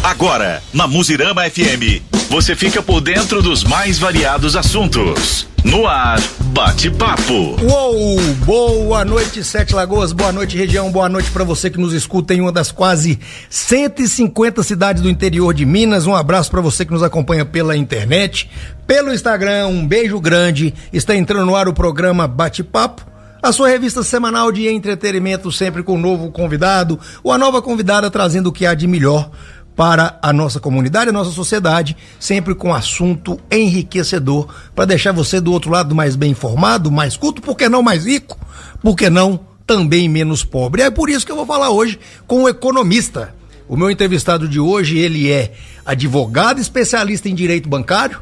Agora, na Muzirama FM, você fica por dentro dos mais variados assuntos. No ar, bate-papo. Uou, boa noite, Sete Lagoas, boa noite, região, boa noite para você que nos escuta em uma das quase 150 cidades do interior de Minas. Um abraço para você que nos acompanha pela internet, pelo Instagram, um beijo grande. Está entrando no ar o programa Bate-Papo, a sua revista semanal de entretenimento, sempre com um novo convidado ou a nova convidada trazendo o que há de melhor para a nossa comunidade, a nossa sociedade, sempre com assunto enriquecedor, para deixar você do outro lado mais bem informado, mais culto, por que não mais rico, por que não também menos pobre. É por isso que eu vou falar hoje com um economista. O meu entrevistado de hoje, ele é advogado especialista em direito bancário,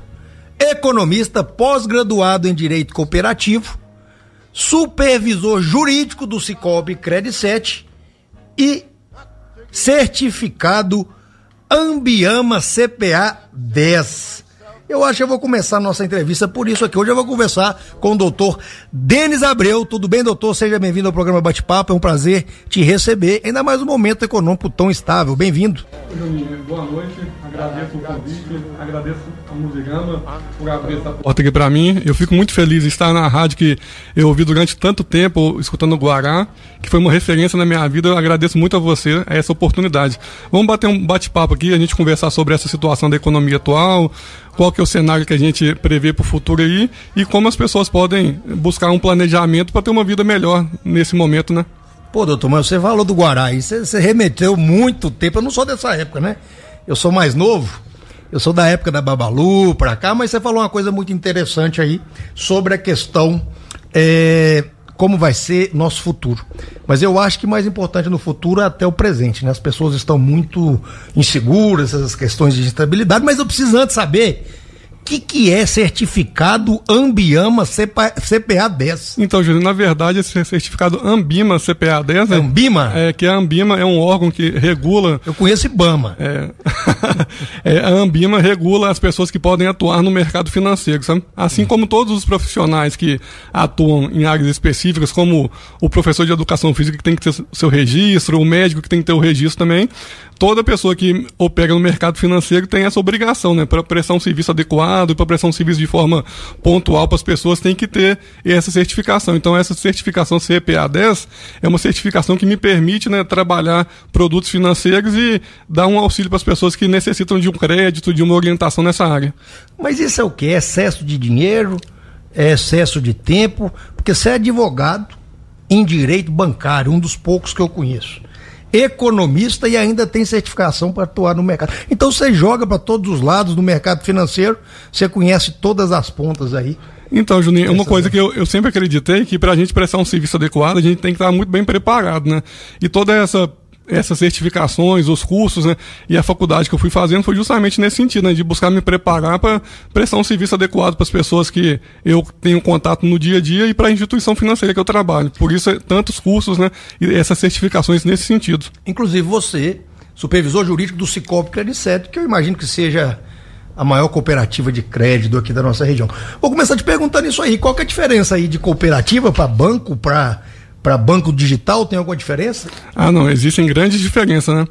economista pós-graduado em direito cooperativo, supervisor jurídico do Sicoob Credicet e certificado Ambiama CPA 10. Eu acho que eu vou começar a nossa entrevista por isso aqui. Hoje eu vou conversar com o doutor Denis Abreu. Tudo bem, doutor? Seja bem-vindo ao programa Bate-Papo. É um prazer te receber, ainda mais um momento econômico tão estável. Bem-vindo. Boa noite, agradeço o convite, agradeço a Muzirama por abrir essa porta aqui para mim. Eu fico muito feliz de estar na rádio que eu ouvi durante tanto tempo, escutando o Guará, que foi uma referência na minha vida. Eu agradeço muito a você essa oportunidade. Vamos bater um bate-papo aqui, a gente conversar sobre essa situação da economia atual, qual que é o cenário que a gente prevê para o futuro aí e como as pessoas podem buscar um planejamento para ter uma vida melhor nesse momento, né? Pô, doutor, mas você falou do Guará aí, você remeteu muito tempo, eu não sou dessa época, né? Eu sou mais novo, eu sou da época da Babalu pra cá, mas você falou uma coisa muito interessante aí sobre a questão, como vai ser nosso futuro. Mas eu acho que mais importante no futuro é até o presente, né? As pessoas estão muito inseguras, essas questões de instabilidade, mas eu preciso antes saber o que é certificado Ambiama CPA 10? Então, Júlio, na verdade, esse certificado Ambima CPA 10... Ambima? Que a Ambima é um órgão que regula... Eu conheço IBAMA. A Ambima regula as pessoas que podem atuar no mercado financeiro, sabe? Assim como todos os profissionais que atuam em áreas específicas, como o professor de educação física que tem que ter seu registro, o médico que tem que ter o registro também, toda pessoa que opera no mercado financeiro tem essa obrigação, né? Para prestar um serviço adequado, para prestar um serviço de forma pontual para as pessoas, tem que ter essa certificação. Então, essa certificação CPA 10 é uma certificação que me permite, né, trabalhar produtos financeiros e dar um auxílio para as pessoas que necessitam de um crédito, de uma orientação nessa área. Mas isso é o quê? É excesso de dinheiro? É excesso de tempo? Porque você é advogado em direito bancário, um dos poucos que eu conheço, economista e ainda tem certificação para atuar no mercado. Então você joga para todos os lados do mercado financeiro, você conhece todas as pontas aí. Então, Juninho, uma coisa que eu sempre acreditei, que para a gente prestar um serviço adequado, a gente tem que estar muito bem preparado, né? E toda essas certificações, os cursos, né, e a faculdade que eu fui fazendo foi justamente nesse sentido, né, de buscar me preparar para prestar um serviço adequado para as pessoas que eu tenho contato no dia a dia e para a instituição financeira que eu trabalho. Por isso, tantos cursos, né, e essas certificações nesse sentido. Inclusive você, supervisor jurídico do Sicoob Credicet, que eu imagino que seja a maior cooperativa de crédito aqui da nossa região. Vou começar te perguntando isso aí, qual que é a diferença aí de cooperativa para banco, para banco digital, tem alguma diferença? Não, existem grandes diferenças, né?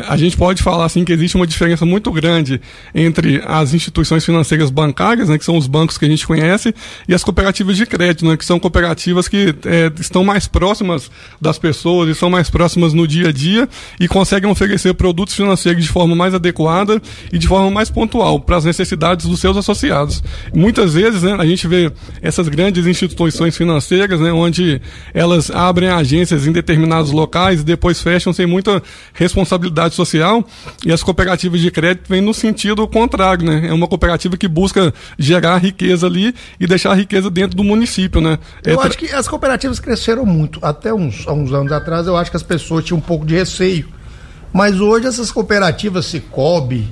A gente pode falar assim que existe uma diferença muito grande entre as instituições financeiras bancárias, né, que são os bancos que a gente conhece, e as cooperativas de crédito, né, que são cooperativas que estão mais próximas das pessoas e são mais próximas no dia a dia e conseguem oferecer produtos financeiros de forma mais adequada e de forma mais pontual para as necessidades dos seus associados. Muitas vezes, né, a gente vê essas grandes instituições financeiras, né, onde elas abrem agências em determinados locais e depois fecham sem muita responsabilidade social, e as cooperativas de crédito vêm no sentido contrário, né? É uma cooperativa que busca gerar riqueza ali e deixar a riqueza dentro do município, né? Eu acho que as cooperativas cresceram muito. Até há uns anos atrás eu acho que as pessoas tinham um pouco de receio, mas hoje essas cooperativas Sicoob,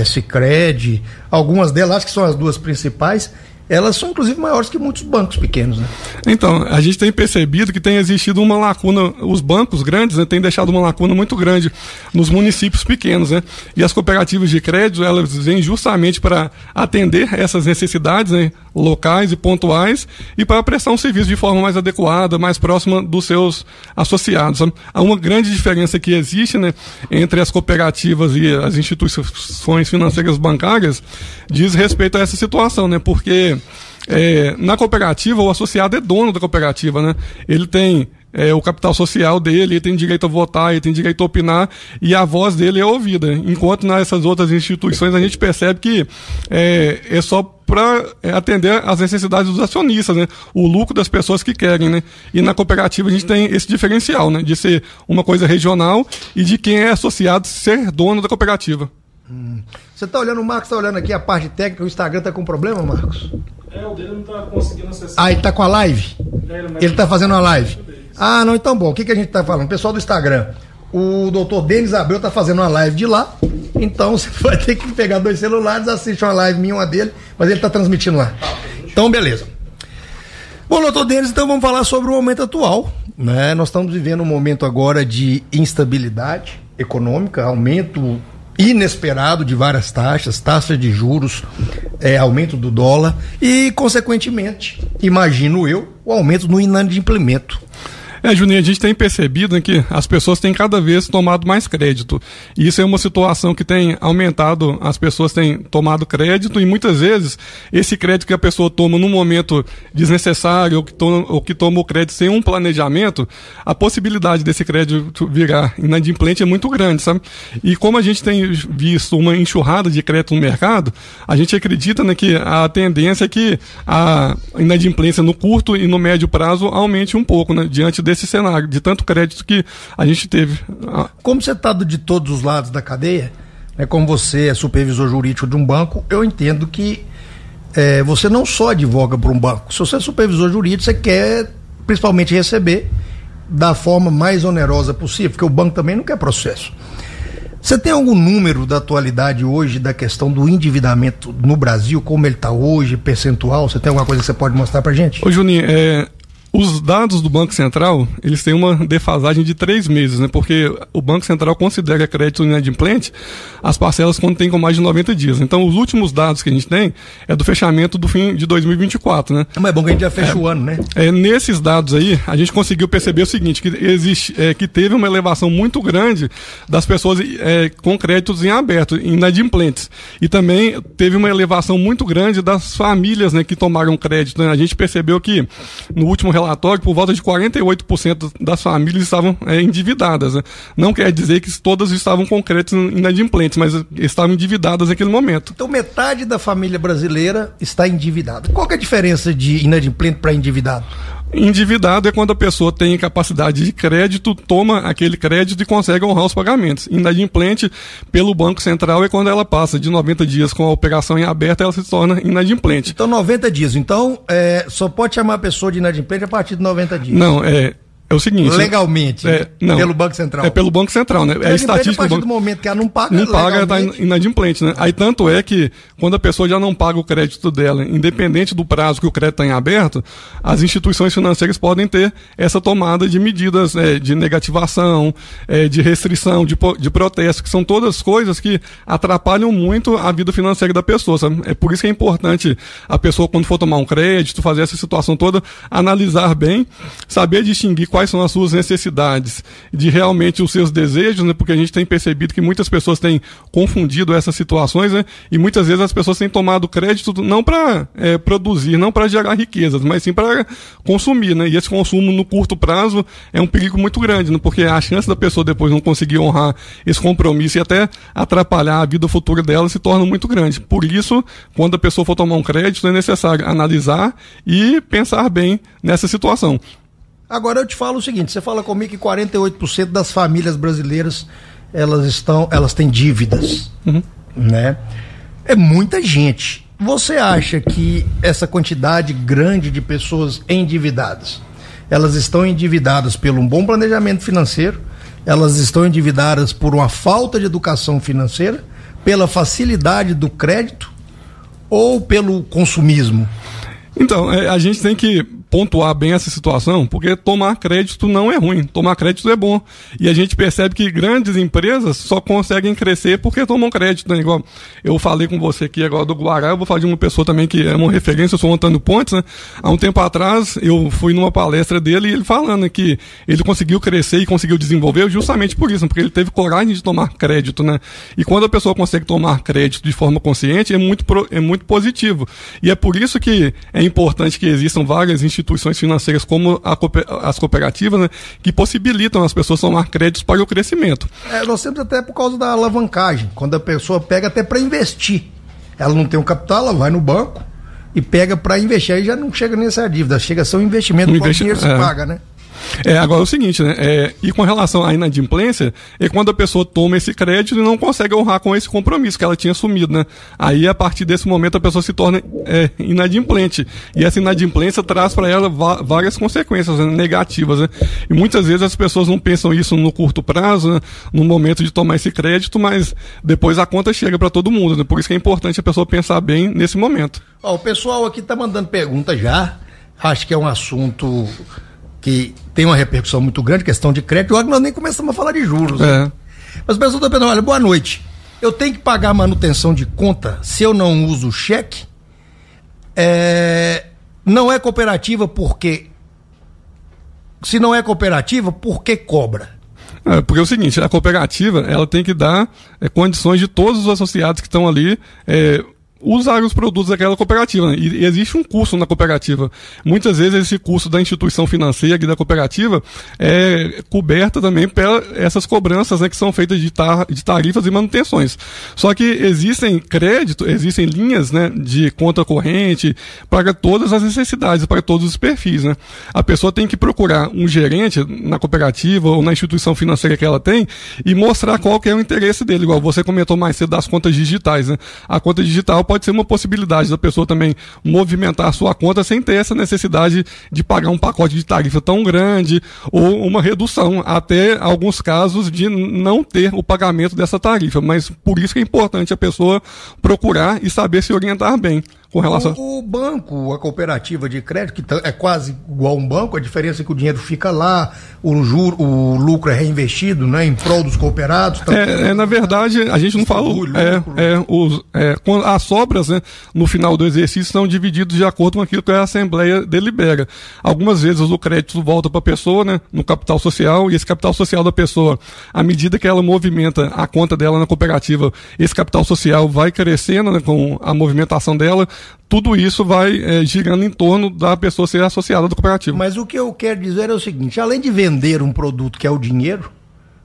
Sicredi, algumas delas, acho que são as duas principais, elas são inclusive maiores que muitos bancos pequenos, né? Então, a gente tem percebido que tem existido uma lacuna, os bancos grandes, né, têm deixado uma lacuna muito grande nos municípios pequenos, né? E as cooperativas de crédito, elas vêm justamente para atender essas necessidades, né, locais e pontuais, e para prestar um serviço de forma mais adequada, mais próxima dos seus associados. Há uma grande diferença que existe, né, entre as cooperativas e as instituições financeiras bancárias, diz respeito a essa situação, né? Porque na cooperativa o associado é dono da cooperativa, né? Ele tem o capital social dele, ele tem direito a votar, ele tem direito a opinar, e a voz dele é ouvida. Enquanto nessas outras instituições a gente percebe que é só para atender às necessidades dos acionistas, né? O lucro das pessoas que querem, né? E na cooperativa a gente tem esse diferencial, né? De ser uma coisa regional e de quem é associado ser dono da cooperativa. Você está olhando, o Marcos está olhando aqui a parte técnica, o Instagram está com problema, Marcos? O dele não está conseguindo acessar. Ele está com a live? Ele está fazendo uma live. Não, então bom, o que a gente está falando? Pessoal do Instagram, o doutor Denis Abreu está fazendo uma live de lá, então você vai ter que pegar 2 celulares, assiste uma live minha, uma dele, mas ele está transmitindo lá. Então, beleza. Bom, doutor Denis, então vamos falar sobre o momento atual, né? Nós estamos vivendo um momento agora de instabilidade econômica, aumento inesperado de várias taxas de juros, aumento do dólar e, consequentemente, imagino eu, o aumento no inadimplemento. Juninho, a gente tem percebido, né, que as pessoas têm cada vez tomado mais crédito. E isso é uma situação que tem aumentado, as pessoas têm tomado crédito e muitas vezes esse crédito que a pessoa toma num momento desnecessário ou que toma o crédito sem um planejamento, a possibilidade desse crédito virar inadimplente é muito grande, sabe? E como a gente tem visto uma enxurrada de crédito no mercado, a gente acredita, né, que a tendência é que a inadimplência no curto e no médio prazo aumente um pouco, né, diante desse cenário, de tanto crédito que a gente teve. Como você está de todos os lados da cadeia, né, como você é supervisor jurídico de um banco, eu entendo que você não só advoga para um banco. Se você é supervisor jurídico, você quer principalmente receber da forma mais onerosa possível, porque o banco também não quer processo. Você tem algum número da atualidade hoje da questão do endividamento no Brasil, como ele está hoje, percentual? Você tem alguma coisa que você pode mostrar para a gente? Ô Juninho, os dados do Banco Central, eles têm uma defasagem de 3 meses, né? Porque o Banco Central considera crédito inadimplente as parcelas quando tem com mais de 90 dias. Então, os últimos dados que a gente tem é do fechamento do fim de 2024, né? Mas é bom que a gente já fecha o ano, né? Nesses dados aí, a gente conseguiu perceber o seguinte, que teve uma elevação muito grande das pessoas com créditos em aberto, inadimplentes. E também teve uma elevação muito grande das famílias, né, que tomaram crédito, né? A gente percebeu que no último relatório, por volta de 48% das famílias estavam endividadas, né? Não quer dizer que todas estavam com créditos inadimplentes, mas estavam endividadas naquele momento. Então metade da família brasileira está endividada. Qual que é a diferença de inadimplente para endividado? Endividado é quando a pessoa tem capacidade de crédito, toma aquele crédito e consegue honrar os pagamentos. Inadimplente, pelo Banco Central, é quando ela passa de 90 dias com a operação em aberto, ela se torna inadimplente. Então 90 dias. Então só pode chamar a pessoa de inadimplente a partir de 90 dias. Não, é o seguinte... Legalmente, não, pelo Banco Central. É pelo Banco Central, né? É estatística. A partir do momento que ela não paga, ela está inadimplente, né? Aí tanto é que quando a pessoa já não paga o crédito dela, independente do prazo que o crédito está em aberto, as instituições financeiras podem ter essa tomada de medidas de negativação, de restrição, de protesto, que são todas coisas que atrapalham muito a vida financeira da pessoa, sabe? É por isso que é importante a pessoa, quando for tomar um crédito, fazer essa situação toda, analisar bem, saber distinguir quais são as suas necessidades, de realmente os seus desejos, né? Porque a gente tem percebido que muitas pessoas têm confundido essas situações, né? E muitas vezes as pessoas têm tomado crédito não para produzir, não para gerar riquezas, mas sim para consumir, né? E esse consumo no curto prazo é um perigo muito grande, né? Porque a chance da pessoa depois não conseguir honrar esse compromisso e até atrapalhar a vida futura dela se torna muito grande. Por isso, quando a pessoa for tomar um crédito, é necessário analisar e pensar bem nessa situação. Agora eu te falo o seguinte, você fala comigo que 48% das famílias brasileiras elas têm dívidas, né? É muita gente. Você acha que essa quantidade grande de pessoas endividadas, elas estão endividadas por um bom planejamento financeiro, elas estão endividadas por uma falta de educação financeira, pela facilidade do crédito ou pelo consumismo? Então, a gente tem que pontuar bem essa situação, porque tomar crédito não é ruim, tomar crédito é bom. E a gente percebe que grandes empresas só conseguem crescer porque tomam crédito, né? Igual eu falei com você aqui agora do Guará, eu vou falar de uma pessoa também que é uma referência, eu sou o Antônio Pontes, né? Há um tempo atrás, eu fui numa palestra dele e ele falando que ele conseguiu crescer e conseguiu desenvolver justamente por isso, porque ele teve coragem de tomar crédito, né? E quando a pessoa consegue tomar crédito de forma consciente, é muito positivo. E é por isso que é importante que existam várias instituições financeiras como as cooperativas, né, que possibilitam as pessoas tomar créditos para o crescimento. Nós temos até por causa da alavancagem, quando a pessoa pega até para investir. Ela não tem um capital, ela vai no banco e pega para investir, aí já não chega nessa dívida, chega a ser um investimento, o dinheiro se paga, né? Agora é o seguinte, né? E com relação à inadimplência, é quando a pessoa toma esse crédito e não consegue honrar com esse compromisso que ela tinha assumido, né? Aí, a partir desse momento, a pessoa se torna inadimplente. E essa inadimplência traz para ela várias consequências, né, negativas, né? E muitas vezes as pessoas não pensam isso no curto prazo, né, no momento de tomar esse crédito, mas depois a conta chega para todo mundo, né? Por isso que é importante a pessoa pensar bem nesse momento. O pessoal aqui tá mandando pergunta já. Acho que é um assunto que tem uma repercussão muito grande, questão de crédito. Logo nós nem começamos a falar de juros. Né? Mas o pessoal está pensando, olha, boa noite. Eu tenho que pagar manutenção de conta se eu não uso cheque? Não é cooperativa porque... Se não é cooperativa, por que cobra? Porque é o seguinte, a cooperativa ela tem que dar condições de todos os associados que estão ali... usar os produtos daquela cooperativa, né? E existe um custo na cooperativa. Muitas vezes esse custo da instituição financeira e da cooperativa é coberta também por essas cobranças, né, que são feitas de tarifas e manutenções. Só que existem linhas, né, de conta corrente para todas as necessidades, para todos os perfis, né? A pessoa tem que procurar um gerente na cooperativa ou na instituição financeira que ela tem e mostrar qual que é o interesse dele. Igual você comentou mais cedo das contas digitais, né? A conta digital pode ser uma possibilidade da pessoa também movimentar a sua conta sem ter essa necessidade de pagar um pacote de tarifa tão grande ou uma redução, até alguns casos de não ter o pagamento dessa tarifa, mas por isso que é importante a pessoa procurar e saber se orientar bem. Com relação... O banco, a cooperativa de crédito, que é quase igual a um banco, a diferença é que o dinheiro fica lá, o lucro é reinvestido, né, em prol dos cooperados. Na verdade, a gente não fala... As sobras, né, no final do exercício são divididas de acordo com aquilo que a Assembleia delibera. Algumas vezes o crédito volta para a pessoa, né, no capital social, e esse capital social da pessoa, à medida que ela movimenta a conta dela na cooperativa, esse capital social vai crescendo, né, com a movimentação dela. Tudo isso vai girando em torno da pessoa ser associada da cooperativa. Mas o que eu quero dizer é o seguinte, além de vender um produto que é o dinheiro,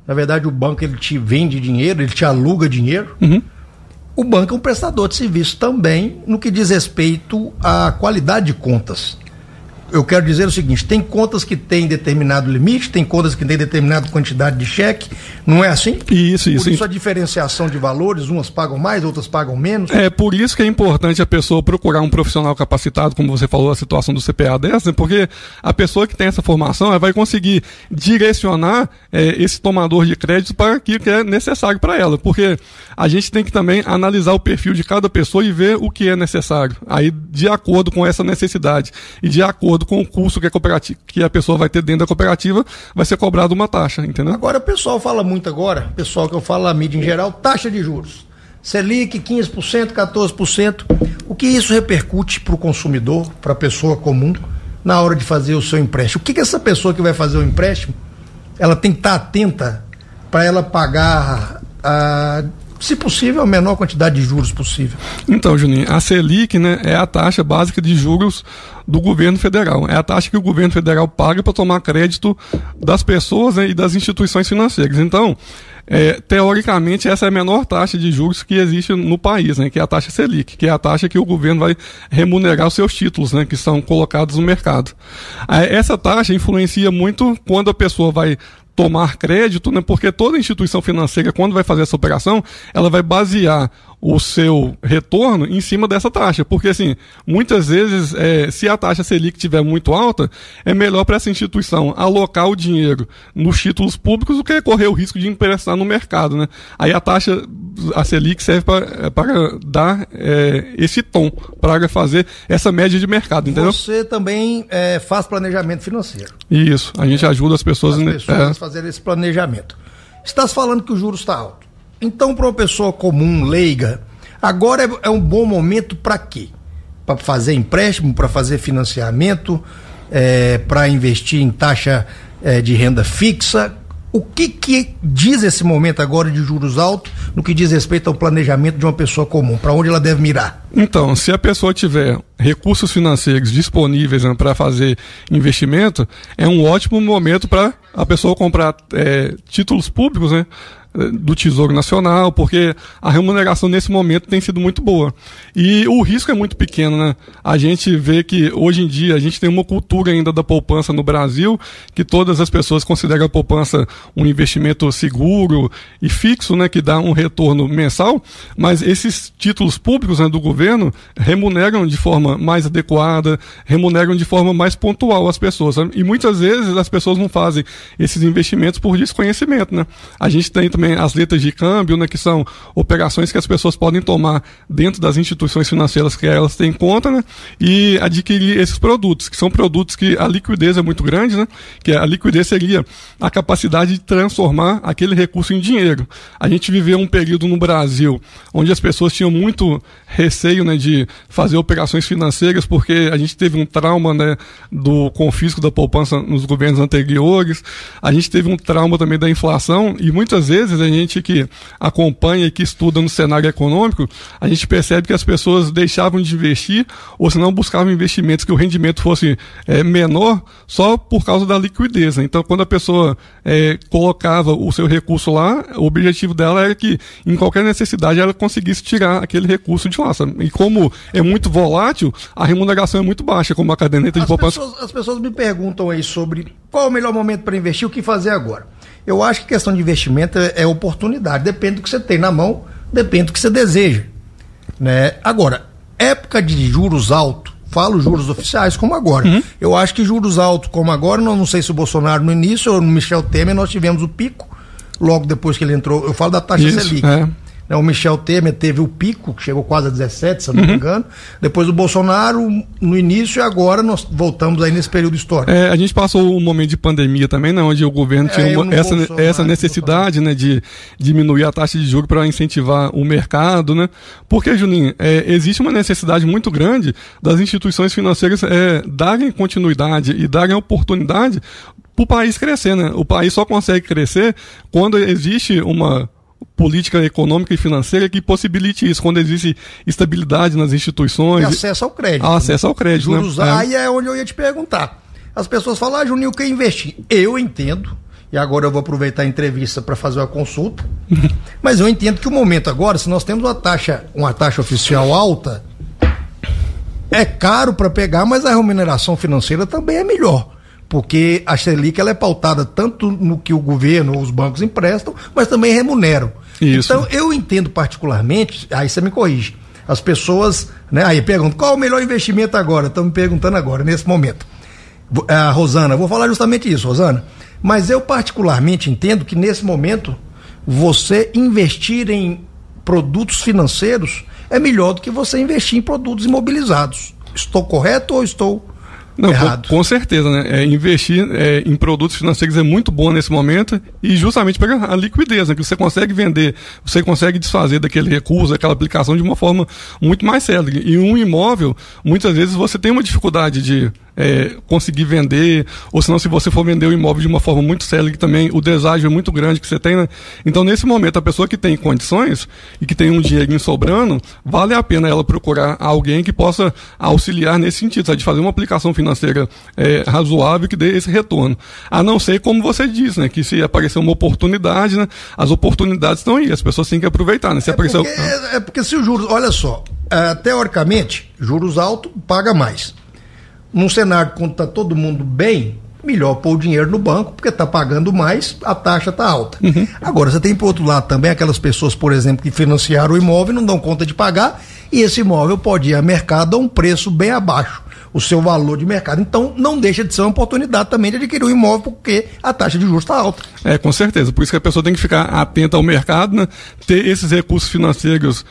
na verdade o banco ele te vende dinheiro, ele te aluga dinheiro, o banco é um prestador de serviço também no que diz respeito à qualidade de contas. Eu quero dizer o seguinte, tem contas que têm determinado limite, tem contas que têm determinada quantidade de cheque, não é assim? Isso. Por isso a diferenciação de valores, umas pagam mais, outras pagam menos. Por isso que é importante a pessoa procurar um profissional capacitado, como você falou, a situação do CPA dessa, porque a pessoa que tem essa formação, ela vai conseguir direcionar esse tomador de crédito para aquilo que é necessário para ela, porque a gente tem que também analisar o perfil de cada pessoa e ver o que é necessário. Aí, de acordo com essa necessidade e de acordo com o custo que a pessoa vai ter dentro da cooperativa, vai ser cobrada uma taxa, entendeu? Agora o pessoal fala muito agora, pessoal que eu falo, a mídia em geral, taxa de juros. Selic, 15%, 14%. O que isso repercute para o consumidor, para a pessoa comum, na hora de fazer o seu empréstimo? O que essa pessoa que vai fazer o empréstimo, ela tem que estar atenta para ela pagar se possível, a menor quantidade de juros possível? Então, Juninho, a Selic, né, é a taxa básica de juros do governo federal. É a taxa que o governo federal paga para tomar crédito das pessoas, né, e das instituições financeiras. Então, teoricamente, essa é a menor taxa de juros que existe no país, né, que é a taxa Selic, que é a taxa que o governo vai remunerar os seus títulos, né, que são colocados no mercado. Essa taxa influencia muito quando a pessoa vai tomar crédito, né? Porque toda instituição financeira, quando vai fazer essa operação, ela vai basear o seu retorno em cima dessa taxa, porque assim, muitas vezes, se a taxa Selic estiver muito alta, é melhor para essa instituição alocar o dinheiro nos títulos públicos do que correr o risco de emprestar no mercado, né? Aí a taxa a Selic serve para dar esse tom, para fazer essa média de mercado, entendeu? Você também faz planejamento financeiro. Isso, a gente ajuda as pessoas a fazerem esse planejamento. Estás falando que o juros está alto. Então, para uma pessoa comum, leiga, agora é um bom momento para quê? Para fazer empréstimo, para fazer financiamento, para investir em taxa de renda fixa. O que diz esse momento agora de juros altos no que diz respeito ao planejamento de uma pessoa comum? Para onde ela deve mirar? Então, se a pessoa tiver recursos financeiros disponíveis, né, para fazer investimento, é um ótimo momento para a pessoa comprar títulos públicos, né, do Tesouro Nacional, porque a remuneração nesse momento tem sido muito boa. E o risco é muito pequeno, né? A gente vê que hoje em dia a gente tem uma cultura ainda da poupança no Brasil, que todas as pessoas consideram a poupança um investimento seguro e fixo, né, que dá um retorno mensal, mas esses títulos públicos, né, do governo remuneram de forma mais adequada, remuneram de forma mais pontual as pessoas, sabe? E muitas vezes as pessoas não fazem esses investimentos por desconhecimento, né? A gente tem também as letras de câmbio, né, que são operações que as pessoas podem tomar dentro das instituições financeiras que elas têm conta, né, e adquirir esses produtos, que são produtos que a liquidez é muito grande, né, que a liquidez seria a capacidade de transformar aquele recurso em dinheiro. A gente viveu um período no Brasil onde as pessoas tinham muito receio, né, de fazer operações financeiras porque a gente teve um trauma, né, do confisco da poupança nos governos anteriores, a gente teve um trauma também da inflação e muitas vezes a gente que acompanha e que estuda no cenário econômico, a gente percebe que as pessoas deixavam de investir ou se não buscavam investimentos que o rendimento fosse menor só por causa da liquidez, né? Então, quando a pessoa colocava o seu recurso lá, o objetivo dela era que em qualquer necessidade ela conseguisse tirar aquele recurso de lá, sabe? E como é muito volátil, a remuneração é muito baixa, como a caderneta de poupança. As pessoas me perguntam aí sobre qual é o melhor momento para investir, o que fazer agora. Eu acho que questão de investimento é oportunidade, depende do que você tem na mão, depende do que você deseja, né? Agora, época de juros altos, falo juros oficiais como agora. Eu acho que juros altos como agora, não sei se o Bolsonaro no início ou no Michel Temer, nós tivemos o pico, logo depois que ele entrou, eu falo da taxa Selic. O Michel Temer teve o pico, que chegou quase a 17, se eu não me engano. Depois o Bolsonaro, no início, e agora nós voltamos aí nesse período histórico. A gente passou um momento de pandemia também, né, onde o governo tinha essa necessidade, né, de diminuir a taxa de juros para incentivar o mercado, né? Porque, Juninho, existe uma necessidade muito grande das instituições financeiras darem continuidade e darem oportunidade para o país crescer, né? O país só consegue crescer quando existe uma política econômica e financeira que possibilite isso, quando existe estabilidade nas instituições. E acesso ao crédito. Acesso ao crédito, juros, né? Aí é onde eu ia te perguntar. As pessoas falam, Juninho, o que investir? Eu entendo, e agora eu vou aproveitar a entrevista para fazer uma consulta, mas eu entendo que o momento agora, se nós temos uma taxa oficial alta, é caro para pegar, mas a remuneração financeira também é melhor. Porque a Selic ela é pautada tanto no que o governo ou os bancos emprestam, mas também remuneram. Isso. Então, eu entendo particularmente, aí você me corrige, as pessoas, né, aí perguntam, qual é o melhor investimento agora? Estão me perguntando agora, nesse momento. Rosana, vou falar justamente isso, Rosana, mas eu particularmente entendo que nesse momento, você investir em produtos financeiros é melhor do que você investir em produtos imobilizados. Estou correto ou estou... Não, com certeza, né? Investir em produtos financeiros é muito bom nesse momento e justamente pela a liquidez, né? Que você consegue vender, você consegue desfazer daquele recurso, daquela aplicação de uma forma muito mais célere. E um imóvel, muitas vezes você tem uma dificuldade de conseguir vender, ou senão se você for vender o imóvel de uma forma muito célere também, o deságio é muito grande que você tem, né? Então nesse momento a pessoa que tem condições e que tem um dinheirinho sobrando, vale a pena ela procurar alguém que possa auxiliar nesse sentido, sabe? De fazer uma aplicação financeira razoável que dê esse retorno. A não ser, como você disse, né? Que se aparecer uma oportunidade, né? As oportunidades estão aí, as pessoas têm que aproveitar, né? Se aparecer... porque se o juros, olha só, teoricamente, juros altos paga mais. Num cenário quando está todo mundo bem, melhor pôr o dinheiro no banco, porque está pagando mais, a taxa está alta. Agora, você tem por outro lado também aquelas pessoas, por exemplo, que financiaram o imóvel e não dão conta de pagar, e esse imóvel pode ir a mercado a um preço bem abaixo. o seu valor de mercado. Então, não deixa de ser uma oportunidade também de adquirir um imóvel, porque a taxa de juros está alta. Com certeza. Por isso que a pessoa tem que ficar atenta ao mercado, né? Ter esses recursos financeiros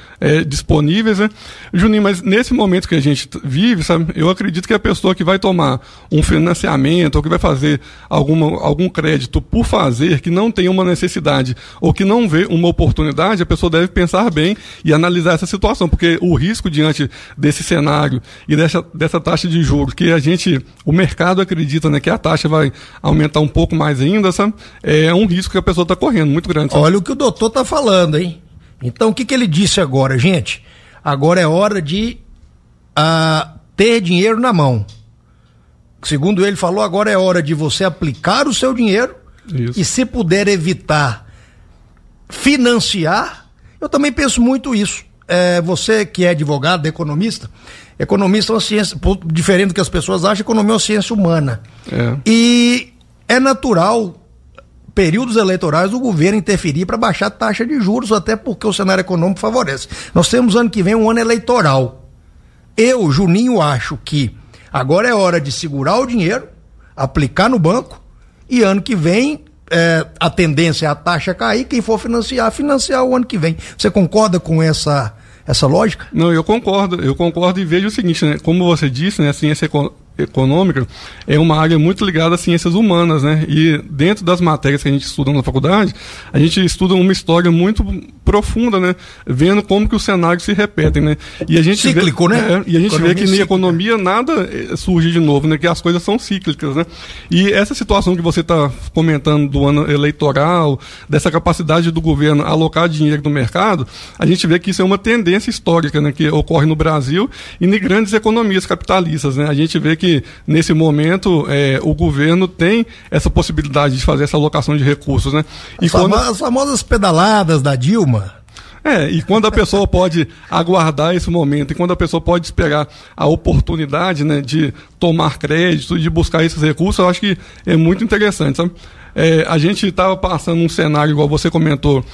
disponíveis, né? Juninho, mas nesse momento que a gente vive, sabe, eu acredito que a pessoa que vai tomar um financiamento ou que vai fazer algum crédito por fazer, que não tem uma necessidade ou que não vê uma oportunidade, a pessoa deve pensar bem e analisar essa situação, porque o risco diante desse cenário e dessa taxa de juros que o mercado acredita, né, que a taxa vai aumentar um pouco mais ainda, sabe? É um risco que a pessoa está correndo, muito grande. Sabe? Olha o que o doutor está falando, hein? Então, o que ele disse agora, gente? Agora é hora de ter dinheiro na mão. Segundo ele falou, agora é hora de você aplicar o seu dinheiro. Isso. E se puder evitar financiar, eu também penso muito isso. Você que é advogado, economista é uma ciência, diferente do que as pessoas acham, economia é uma ciência humana. E é natural, períodos eleitorais, o governo interferir para baixar a taxa de juros, até porque o cenário econômico favorece. Nós temos ano que vem um ano eleitoral. Eu, Juninho, acho que agora é hora de segurar o dinheiro, aplicar no banco, e ano que vem a tendência é a taxa cair, quem for financiar o ano que vem. Você concorda com essa lógica? Não, eu concordo e vejo o seguinte, né? Como você disse, né, a ciência econômica é uma área muito ligada às ciências humanas, né? E dentro das matérias que a gente estuda na faculdade, a gente estuda uma história muito profunda, né? Vendo como que os cenários se repetem, né? E a gente cíclico, né? E a gente vê que na economia nada surge de novo, né? Que as coisas são cíclicas, né? E essa situação que você está comentando do ano eleitoral, dessa capacidade do governo alocar dinheiro no mercado, a gente vê que isso é uma tendência histórica, né? Que ocorre no Brasil e em grandes economias capitalistas, né? A gente vê que nesse momento o governo tem essa possibilidade de fazer essa alocação de recursos, né? E as famosas pedaladas da Dilma. E quando a pessoa pode aguardar esse momento, e quando a pessoa pode esperar a oportunidade, né, de tomar crédito, de buscar esses recursos, eu acho que é muito interessante, sabe? A gente estava passando um cenário, igual você comentou,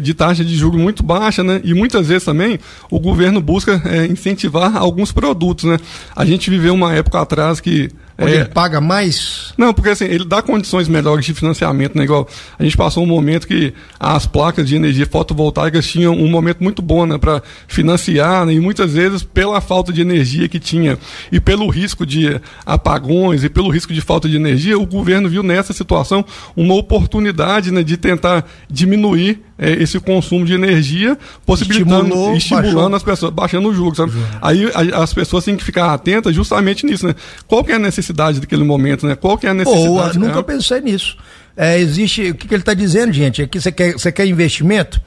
de taxa de juros muito baixa, né? E muitas vezes também o governo busca incentivar alguns produtos, né? A gente viveu uma época atrás que onde ele paga mais? Não, porque assim, ele dá condições melhores de financiamento, né? Igual a gente passou um momento que as placas de energia fotovoltaicas tinham um momento muito bom, né, para financiar, né? E muitas vezes pela falta de energia que tinha e pelo risco de apagões e pelo risco de falta de energia, o governo viu nessa situação uma oportunidade, né, de tentar diminuir esse consumo de energia, possibilitando, estimulando as pessoas, baixando os juros, sabe? Aí as pessoas têm que ficar atentas justamente nisso, né? Qual que é a necessidade daquele momento, né? Qual que é a necessidade? Nunca pensei nisso. Existe, o que ele está dizendo, gente, é que você quer investimento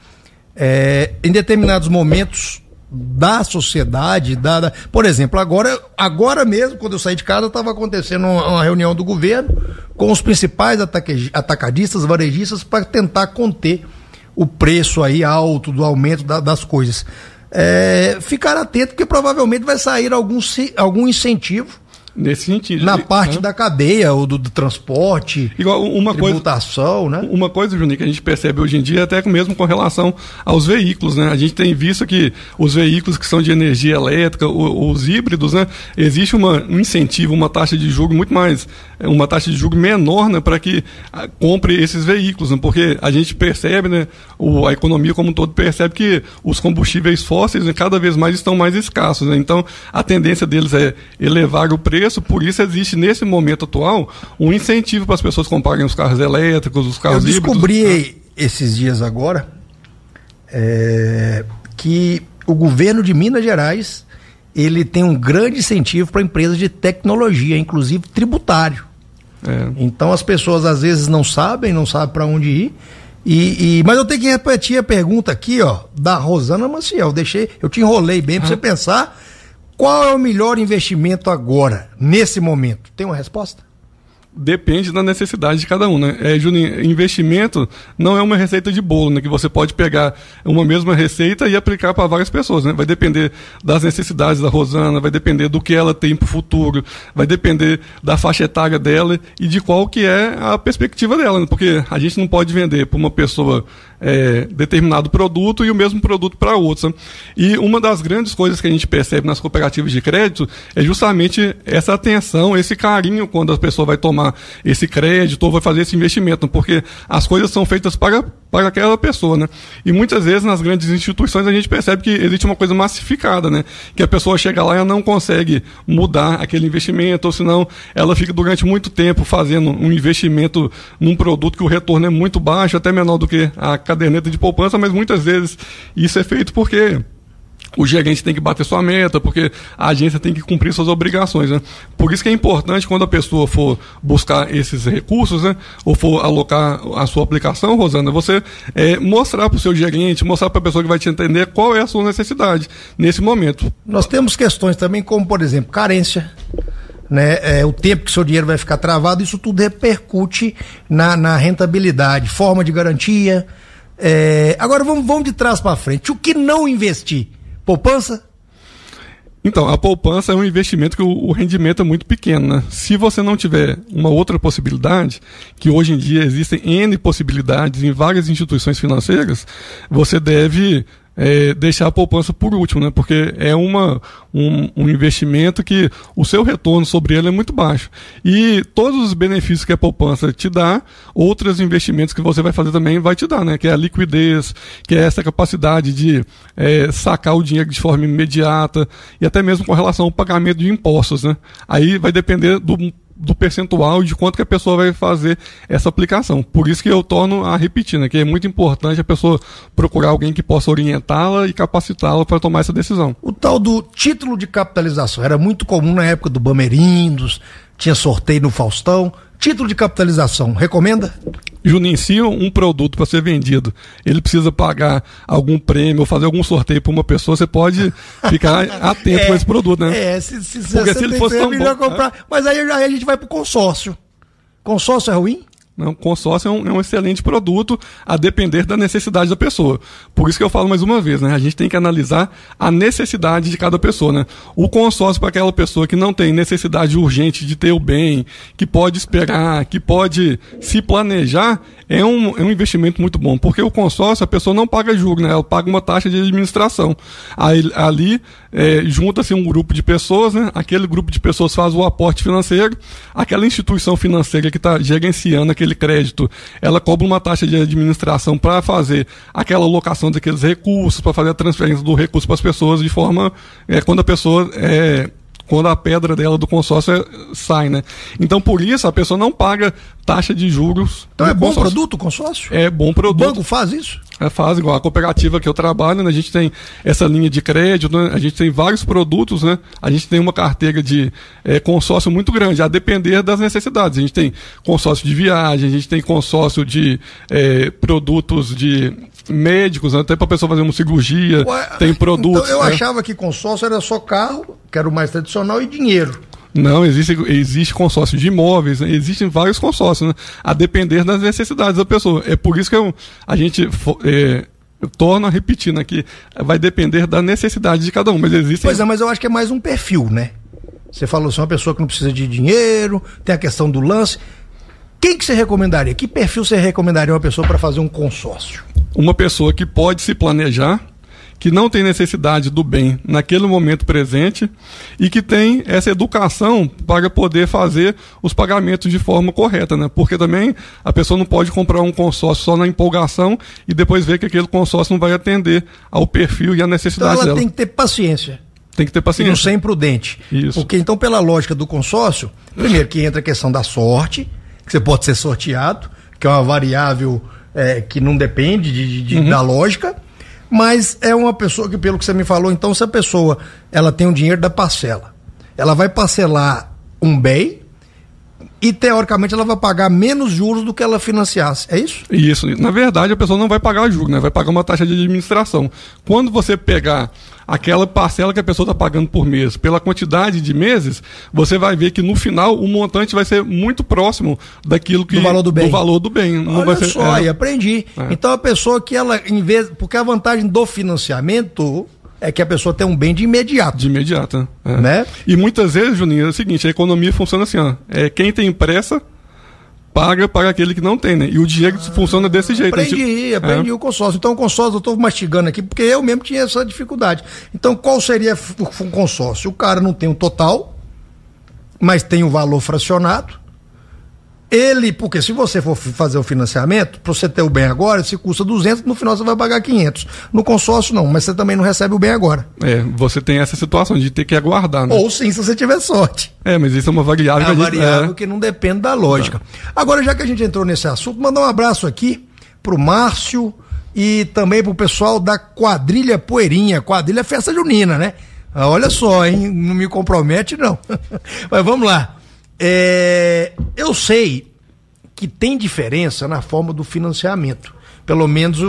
em determinados momentos da sociedade, por exemplo, agora mesmo, quando eu saí de casa, estava acontecendo uma reunião do governo com os principais atacadistas, varejistas, para tentar conter o preço aí alto do aumento das coisas. Ficar atento, porque provavelmente vai sair algum incentivo nesse sentido. Na parte da cadeia, ou do transporte, igual tributação, né? Uma coisa, Juninho, que a gente percebe hoje em dia, até mesmo com relação aos veículos, né? A gente tem visto que os veículos que são de energia elétrica, os híbridos, né? Existe um incentivo, uma taxa de juros muito mais, uma taxa de juros menor, né? Para que compre esses veículos, né? Porque a gente percebe, né? A economia como um todo percebe que os combustíveis fósseis, né, cada vez mais estão mais escassos, né? Então, a tendência deles é elevar o preço. Por isso existe nesse momento atual um incentivo para as pessoas comprarem os carros elétricos, os carros híbridos. Eu descobri esses dias agora que o governo de Minas Gerais ele tem um grande incentivo para empresas de tecnologia, inclusive tributário. Então as pessoas às vezes não sabem para onde ir. Mas eu tenho que repetir a pergunta aqui, da Rosana Maciel. Eu te enrolei bem para você pensar. Qual é o melhor investimento agora, nesse momento? Tem uma resposta? Depende da necessidade de cada um, né? Juninho, investimento não é uma receita de bolo, né? Que você pode pegar uma mesma receita e aplicar para várias pessoas, né? Vai depender das necessidades da Rosana, vai depender do que ela tem para o futuro, vai depender da faixa etária dela e de qual que é a perspectiva dela, né? Porque a gente não pode vender para uma pessoa determinado produto e o mesmo produto para outros. Né? E uma das grandes coisas que a gente percebe nas cooperativas de crédito é justamente essa atenção, esse carinho quando a pessoa vai tomar esse crédito ou vai fazer esse investimento, porque as coisas são feitas para aquela pessoa, né? E muitas vezes nas grandes instituições a gente percebe que existe uma coisa massificada, né? Que a pessoa chega lá e ela não consegue mudar aquele investimento, ou senão ela fica durante muito tempo fazendo um investimento num produto que o retorno é muito baixo, até menor do que a caderneta de poupança, mas muitas vezes isso é feito porque o gerente tem que bater sua meta, porque a agência tem que cumprir suas obrigações, né? Por isso que é importante, quando a pessoa for buscar esses recursos, né, ou for alocar a sua aplicação, Rosana, você mostrar para o seu gerente, mostrar para a pessoa que vai te entender qual é a sua necessidade nesse momento. Nós temos questões também como, por exemplo, carência, né? O tempo que seu dinheiro vai ficar travado, isso tudo repercute na rentabilidade, forma de garantia. Agora vamos de trás para frente. O que não investir? Poupança? Então, a poupança é um investimento que o rendimento é muito pequeno, né? Se você não tiver uma outra possibilidade, que hoje em dia existem N possibilidades em várias instituições financeiras, você deve deixar a poupança por último, né? Porque é um investimento que o seu retorno sobre ele é muito baixo. E todos os benefícios que a poupança te dá, outros investimentos que você vai fazer também vai te dar, né? Que é a liquidez, que é essa capacidade de sacar o dinheiro de forma imediata e até mesmo com relação ao pagamento de impostos, né? Aí vai depender do percentual de quanto que a pessoa vai fazer essa aplicação. Por isso que eu torno a repetir, né, que é muito importante a pessoa procurar alguém que possa orientá-la e capacitá-la para tomar essa decisão. O tal do título de capitalização era muito comum na época do Bamerindos, tinha sorteio no Faustão. Título de capitalização, recomenda? Juninho, se um produto para ser vendido, ele precisa pagar algum prêmio ou fazer algum sorteio para uma pessoa, você pode ficar atento com esse produto, né? Porque se ele fosse tão melhor bom, comprar. Mas aí a gente vai pro consórcio. Consórcio é ruim? Não, consórcio é um excelente produto, a depender da necessidade da pessoa. Por isso que eu falo mais uma vez, né? A gente tem que analisar a necessidade de cada pessoa, né? O consórcio para aquela pessoa que não tem necessidade urgente de ter o bem, que pode esperar, que pode se planejar, é um investimento muito bom. Porque o consórcio, a pessoa não paga juros, né? Ela paga uma taxa de administração. Aí, ali, junta-se um grupo de pessoas, né? Aquele grupo de pessoas faz o aporte financeiro, aquela instituição financeira que está gerenciando aquele crédito, ela cobra uma taxa de administração para fazer aquela alocação daqueles recursos, para fazer a transferência do recurso para as pessoas de forma, quando a pedra dela do consórcio sai, né? Então, por isso, a pessoa não paga taxa de juros. Então é bom consórcio. Produto o consórcio? É bom produto. O banco faz isso? Faz, igual a cooperativa que eu trabalho, né? A gente tem essa linha de crédito, né? A gente tem vários produtos, né? A gente tem uma carteira de consórcio muito grande, a depender das necessidades. A gente tem consórcio de viagem, a gente tem consórcio de produtos de médicos, né? Até para a pessoa fazer uma cirurgia, tem produtos. Então eu achava que consórcio era só carro, que era o mais tradicional, e dinheiro. Não, existe consórcio de imóveis, né? Existem vários consórcios, né? A depender das necessidades da pessoa. É por isso que a gente torna a repetir, né? Que vai depender da necessidade de cada um. Mas existem... Pois é, mas eu acho que é mais um perfil, né? Você falou assim, uma pessoa que não precisa de dinheiro, tem a questão do lance. Quem que você recomendaria? Que perfil você recomendaria uma pessoa para fazer um consórcio? Uma pessoa que pode se planejar, que não tem necessidade do bem naquele momento presente e que tem essa educação para poder fazer os pagamentos de forma correta, né? Porque também a pessoa não pode comprar um consórcio só na empolgação e depois ver que aquele consórcio não vai atender ao perfil e à necessidade dela. Então ela tem que ter paciência. Tem que ter paciência. E não ser imprudente. Isso. Porque então, pela lógica do consórcio, primeiro que entra a questão da sorte, que você pode ser sorteado, que é uma variável que não depende da lógica. Mas é uma pessoa que, pelo que você me falou, então, se a pessoa ela tem o dinheiro da parcela, ela vai parcelar um bem e, teoricamente, ela vai pagar menos juros do que ela financiasse. É isso? Isso. Na verdade, a pessoa não vai pagar juros, né? Vai pagar uma taxa de administração. Quando você pegar aquela parcela que a pessoa está pagando por mês, pela quantidade de meses, você vai ver que no final o montante vai ser muito próximo daquilo que... Do valor do bem. Do valor do bem. Não Olha vai ser, só, aí aprendi. Então a pessoa que ela, porque a vantagem do financiamento é que a pessoa tem um bem de imediato. De imediato, né? E muitas vezes, Juninho, é o seguinte, a economia funciona assim, ó. Quem tem pressa paga para aquele que não tem, né? E o dinheiro funciona desse jeito. Aprendi o consórcio. Então o consórcio eu estou mastigando aqui porque eu mesmo tinha essa dificuldade. Então qual seria o consórcio? O cara não tem um total, mas tem um valor fracionado. Porque se você for fazer o financiamento, para você ter o bem agora, se custa 200, no final você vai pagar 500. No consórcio não, mas você também não recebe o bem agora. Você tem essa situação de ter que aguardar, né? Ou sim, se você tiver sorte. Mas isso é uma variável. Que não depende da lógica. Agora, já que a gente entrou nesse assunto, mandar um abraço aqui pro Márcio e também pro pessoal da Quadrilha Poeirinha. Quadrilha Festa Junina, né? Olha só, hein? Não me compromete, não. Mas vamos lá. Eu sei que tem diferença na forma do financiamento. Pelo menos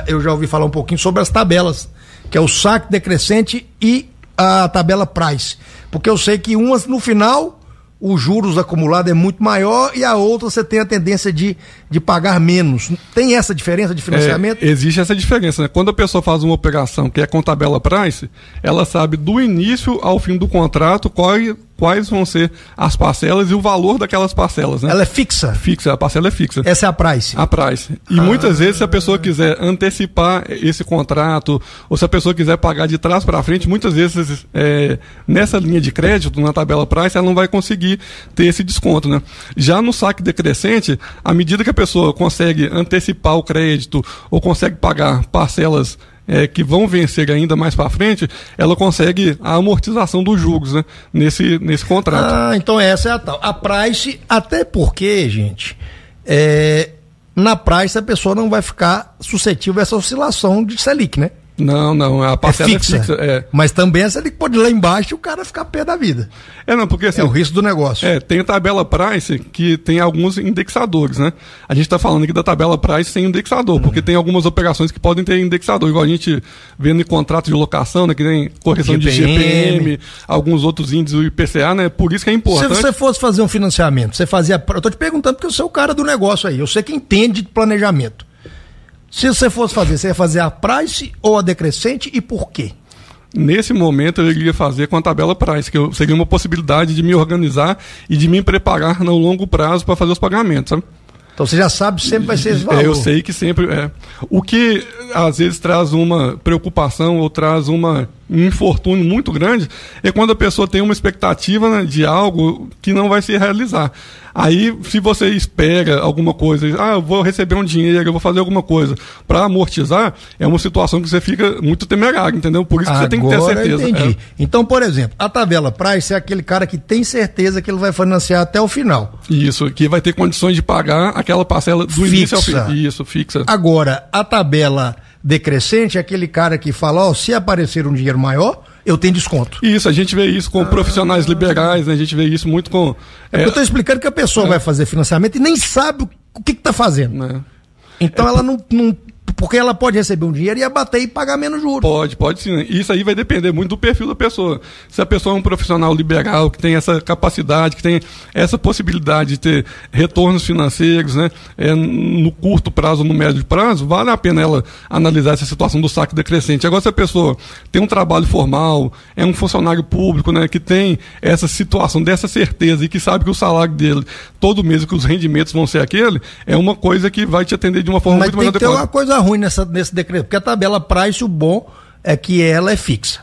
eu já ouvi falar um pouquinho sobre as tabelas, que é o saque decrescente e a tabela price. Porque eu sei que umas no final os juros acumulados é muito maior e a outra você tem a tendência de pagar menos. Tem essa diferença de financiamento? Existe essa diferença, né? Quando a pessoa faz uma operação que é com tabela price, ela sabe do início ao fim do contrato quais vão ser as parcelas e o valor daquelas parcelas, né? Ela é fixa? Fixa, a parcela é fixa. Essa é a price? A price. E muitas vezes, se a pessoa quiser antecipar esse contrato, ou se a pessoa quiser pagar de trás para frente, muitas vezes nessa linha de crédito, na tabela price, ela não vai conseguir ter esse desconto, né? Já no saque decrescente, à medida que a pessoa consegue antecipar o crédito ou consegue pagar parcelas que vão vencer ainda mais para frente, ela consegue a amortização dos juros, né? Nesse contrato. Então essa é a tal. A price, até porque, gente, na price a pessoa não vai ficar suscetível a essa oscilação de Selic, né? Não, a parcela é fixa. Mas também a Selic pode ir lá embaixo e o cara ficar pé da vida. Porque assim, é o risco do negócio. Tem a tabela price que tem alguns indexadores, né? A gente está falando aqui da tabela price sem indexador, porque tem algumas operações que podem ter indexador, igual a gente vê em contrato de locação, né? Que tem correção de GPM, alguns outros índices do IPCA, né? Por isso que é importante. Se você fosse fazer um financiamento, você fazia... Eu tô te perguntando porque eu sou o cara do negócio aí, eu sei que entende de planejamento. Se você fosse fazer, você ia fazer a price ou a decrescente e por quê? Nesse momento eu iria fazer com a tabela price, que seria uma possibilidade de me organizar e de me preparar no longo prazo para fazer os pagamentos, sabe? Então você já sabe que sempre vai ser esse valor. Eu sei que sempre é. O que às vezes traz uma preocupação ou traz um infortúnio muito grande é quando a pessoa tem uma expectativa, né, de algo que não vai se realizar. Aí, se você espera alguma coisa, eu vou receber um dinheiro, eu vou fazer alguma coisa para amortizar, é uma situação que você fica muito temerário, entendeu? Por isso que você tem que ter certeza. Entendi. Então, por exemplo, a tabela price é aquele cara que tem certeza que ele vai financiar até o final. Isso, que vai ter condições de pagar aquela parcela do início ao fim. Isso, fixa. Agora, a tabela decrescente é aquele cara que fala, se aparecer um dinheiro maior, eu tenho desconto. Isso, a gente vê isso com profissionais liberais, né? A gente vê isso muito com... Eu estou explicando que a pessoa vai fazer financiamento e nem sabe o que está fazendo. Então ela não... Porque ela pode receber um dinheiro e abater e pagar menos juros. Pode sim. Isso aí vai depender muito do perfil da pessoa. Se a pessoa é um profissional liberal, que tem essa capacidade, que tem essa possibilidade de ter retornos financeiros, né, no curto prazo, no médio prazo, vale a pena ela analisar essa situação do saque decrescente. Agora, se a pessoa tem um trabalho formal, é um funcionário público, né, que tem essa situação, dessa certeza e que sabe que o salário dele, todo mês, que os rendimentos vão ser aquele, é uma coisa que vai te atender de uma forma muito mais adequada. Mas tem uma coisa ruim nesse decreto, porque a tabela price, o bom é que ela é fixa.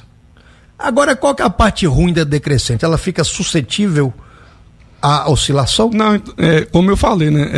Agora, qual que é a parte ruim da decrescente? Ela fica suscetível à oscilação? Não, como eu falei, né?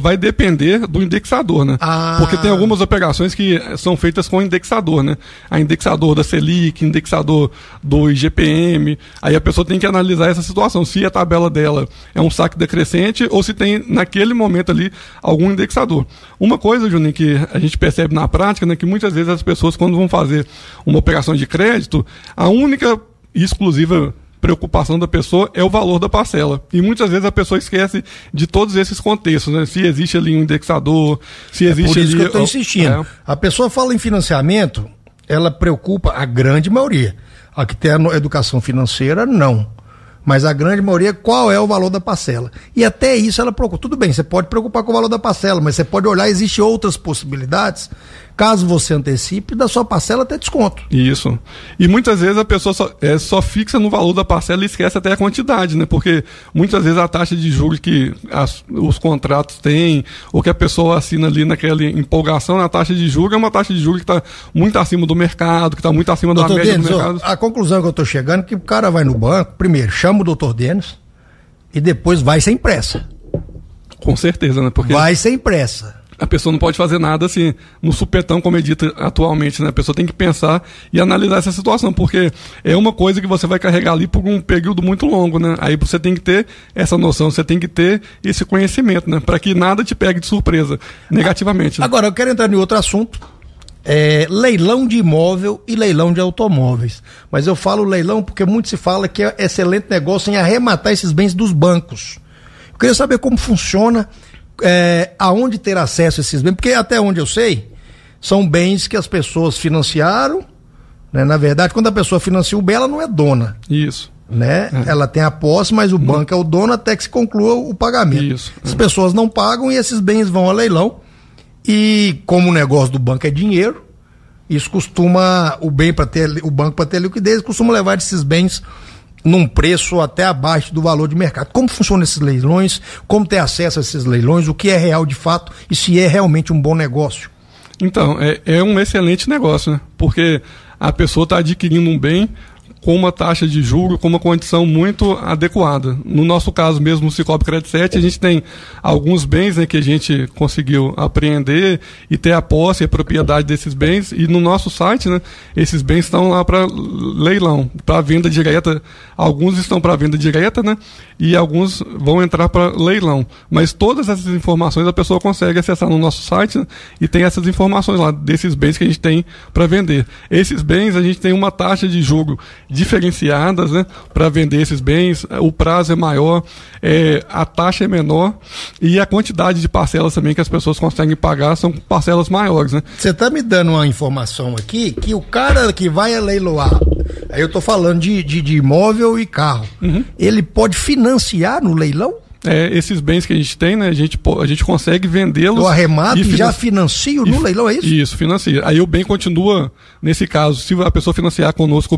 Vai depender do indexador, né? Porque tem algumas operações que são feitas com indexador, né? A indexador da Selic, indexador do IGPM. Aí a pessoa tem que analisar essa situação, se a tabela dela é um saque decrescente ou se tem, naquele momento ali, algum indexador. Uma coisa, Juninho, que a gente percebe na prática, né? Que muitas vezes as pessoas, quando vão fazer uma operação de crédito, a única e exclusiva preocupação da pessoa é o valor da parcela. E muitas vezes a pessoa esquece de todos esses contextos, né? Se existe ali um indexador, se existe ali... Por isso que eu estou insistindo. A pessoa fala em financiamento, ela preocupa a grande maioria. A que tem a educação financeira, não. Mas a grande maioria, qual é o valor da parcela? E até isso ela procura. Tudo bem, você pode preocupar com o valor da parcela, mas você pode olhar, existem outras possibilidades, caso você antecipe, da sua parcela ter desconto. Isso. E muitas vezes a pessoa só fixa no valor da parcela e esquece até a quantidade, né? Porque muitas vezes a taxa de juros que os contratos têm, ou que a pessoa assina ali naquela empolgação na taxa de juros, é uma taxa de juros que está muito acima do mercado, que está muito acima da média do mercado. A conclusão que eu estou chegando é que o cara vai no banco, primeiro chama o doutor Denis e depois vai sem pressa. Com certeza, né? Porque vai sem pressa. A pessoa não pode fazer nada assim, no supetão, como é dito atualmente, né? A pessoa tem que pensar e analisar essa situação, porque é uma coisa que você vai carregar ali por um período muito longo, né? Aí você tem que ter essa noção, você tem que ter esse conhecimento, né? Para que nada te pegue de surpresa, negativamente. Né? Agora, eu quero entrar em outro assunto. Leilão de imóvel e leilão de automóveis. Mas eu falo leilão porque muito se fala que é excelente negócio em arrematar esses bens dos bancos. Eu queria saber como funciona, aonde ter acesso a esses bens, porque até onde eu sei, são bens que as pessoas financiaram, né? Na verdade, quando a pessoa financia o bem, ela não é dona. Isso. Né? Ela tem a posse, mas o banco é o dono até que se conclua o pagamento. Isso. As pessoas não pagam e esses bens vão a leilão. E como o negócio do banco é dinheiro, isso costuma, o banco para ter liquidez, costuma levar esses bens num preço até abaixo do valor de mercado. Como funcionam esses leilões? Como ter acesso a esses leilões? O que é real de fato e se é realmente um bom negócio? Então, é um excelente negócio, né? Porque a pessoa está adquirindo um bem com uma taxa de juros, com uma condição muito adequada. No nosso caso mesmo, no Cicobi Credit 7, a gente tem alguns bens, né, que a gente conseguiu apreender e ter a posse e a propriedade desses bens, e no nosso site, né, esses bens estão lá para leilão, para venda direta. Alguns estão para venda direta, né, e alguns vão entrar para leilão. Mas todas essas informações a pessoa consegue acessar no nosso site, né, e tem essas informações lá desses bens que a gente tem para vender. Esses bens a gente tem uma taxa de juros diferenciadas, né, para vender esses bens, o prazo é maior, a taxa é menor e a quantidade de parcelas também que as pessoas conseguem pagar são parcelas maiores, né? Você está me dando uma informação aqui que o cara que vai leiloar, aí eu estou falando de imóvel e carro, ele pode financiar no leilão? Esses bens que a gente tem, né, a gente consegue vendê-los. Eu arremato e já financio no leilão, é isso? Isso, financia. Aí o bem continua, nesse caso, se a pessoa financiar conosco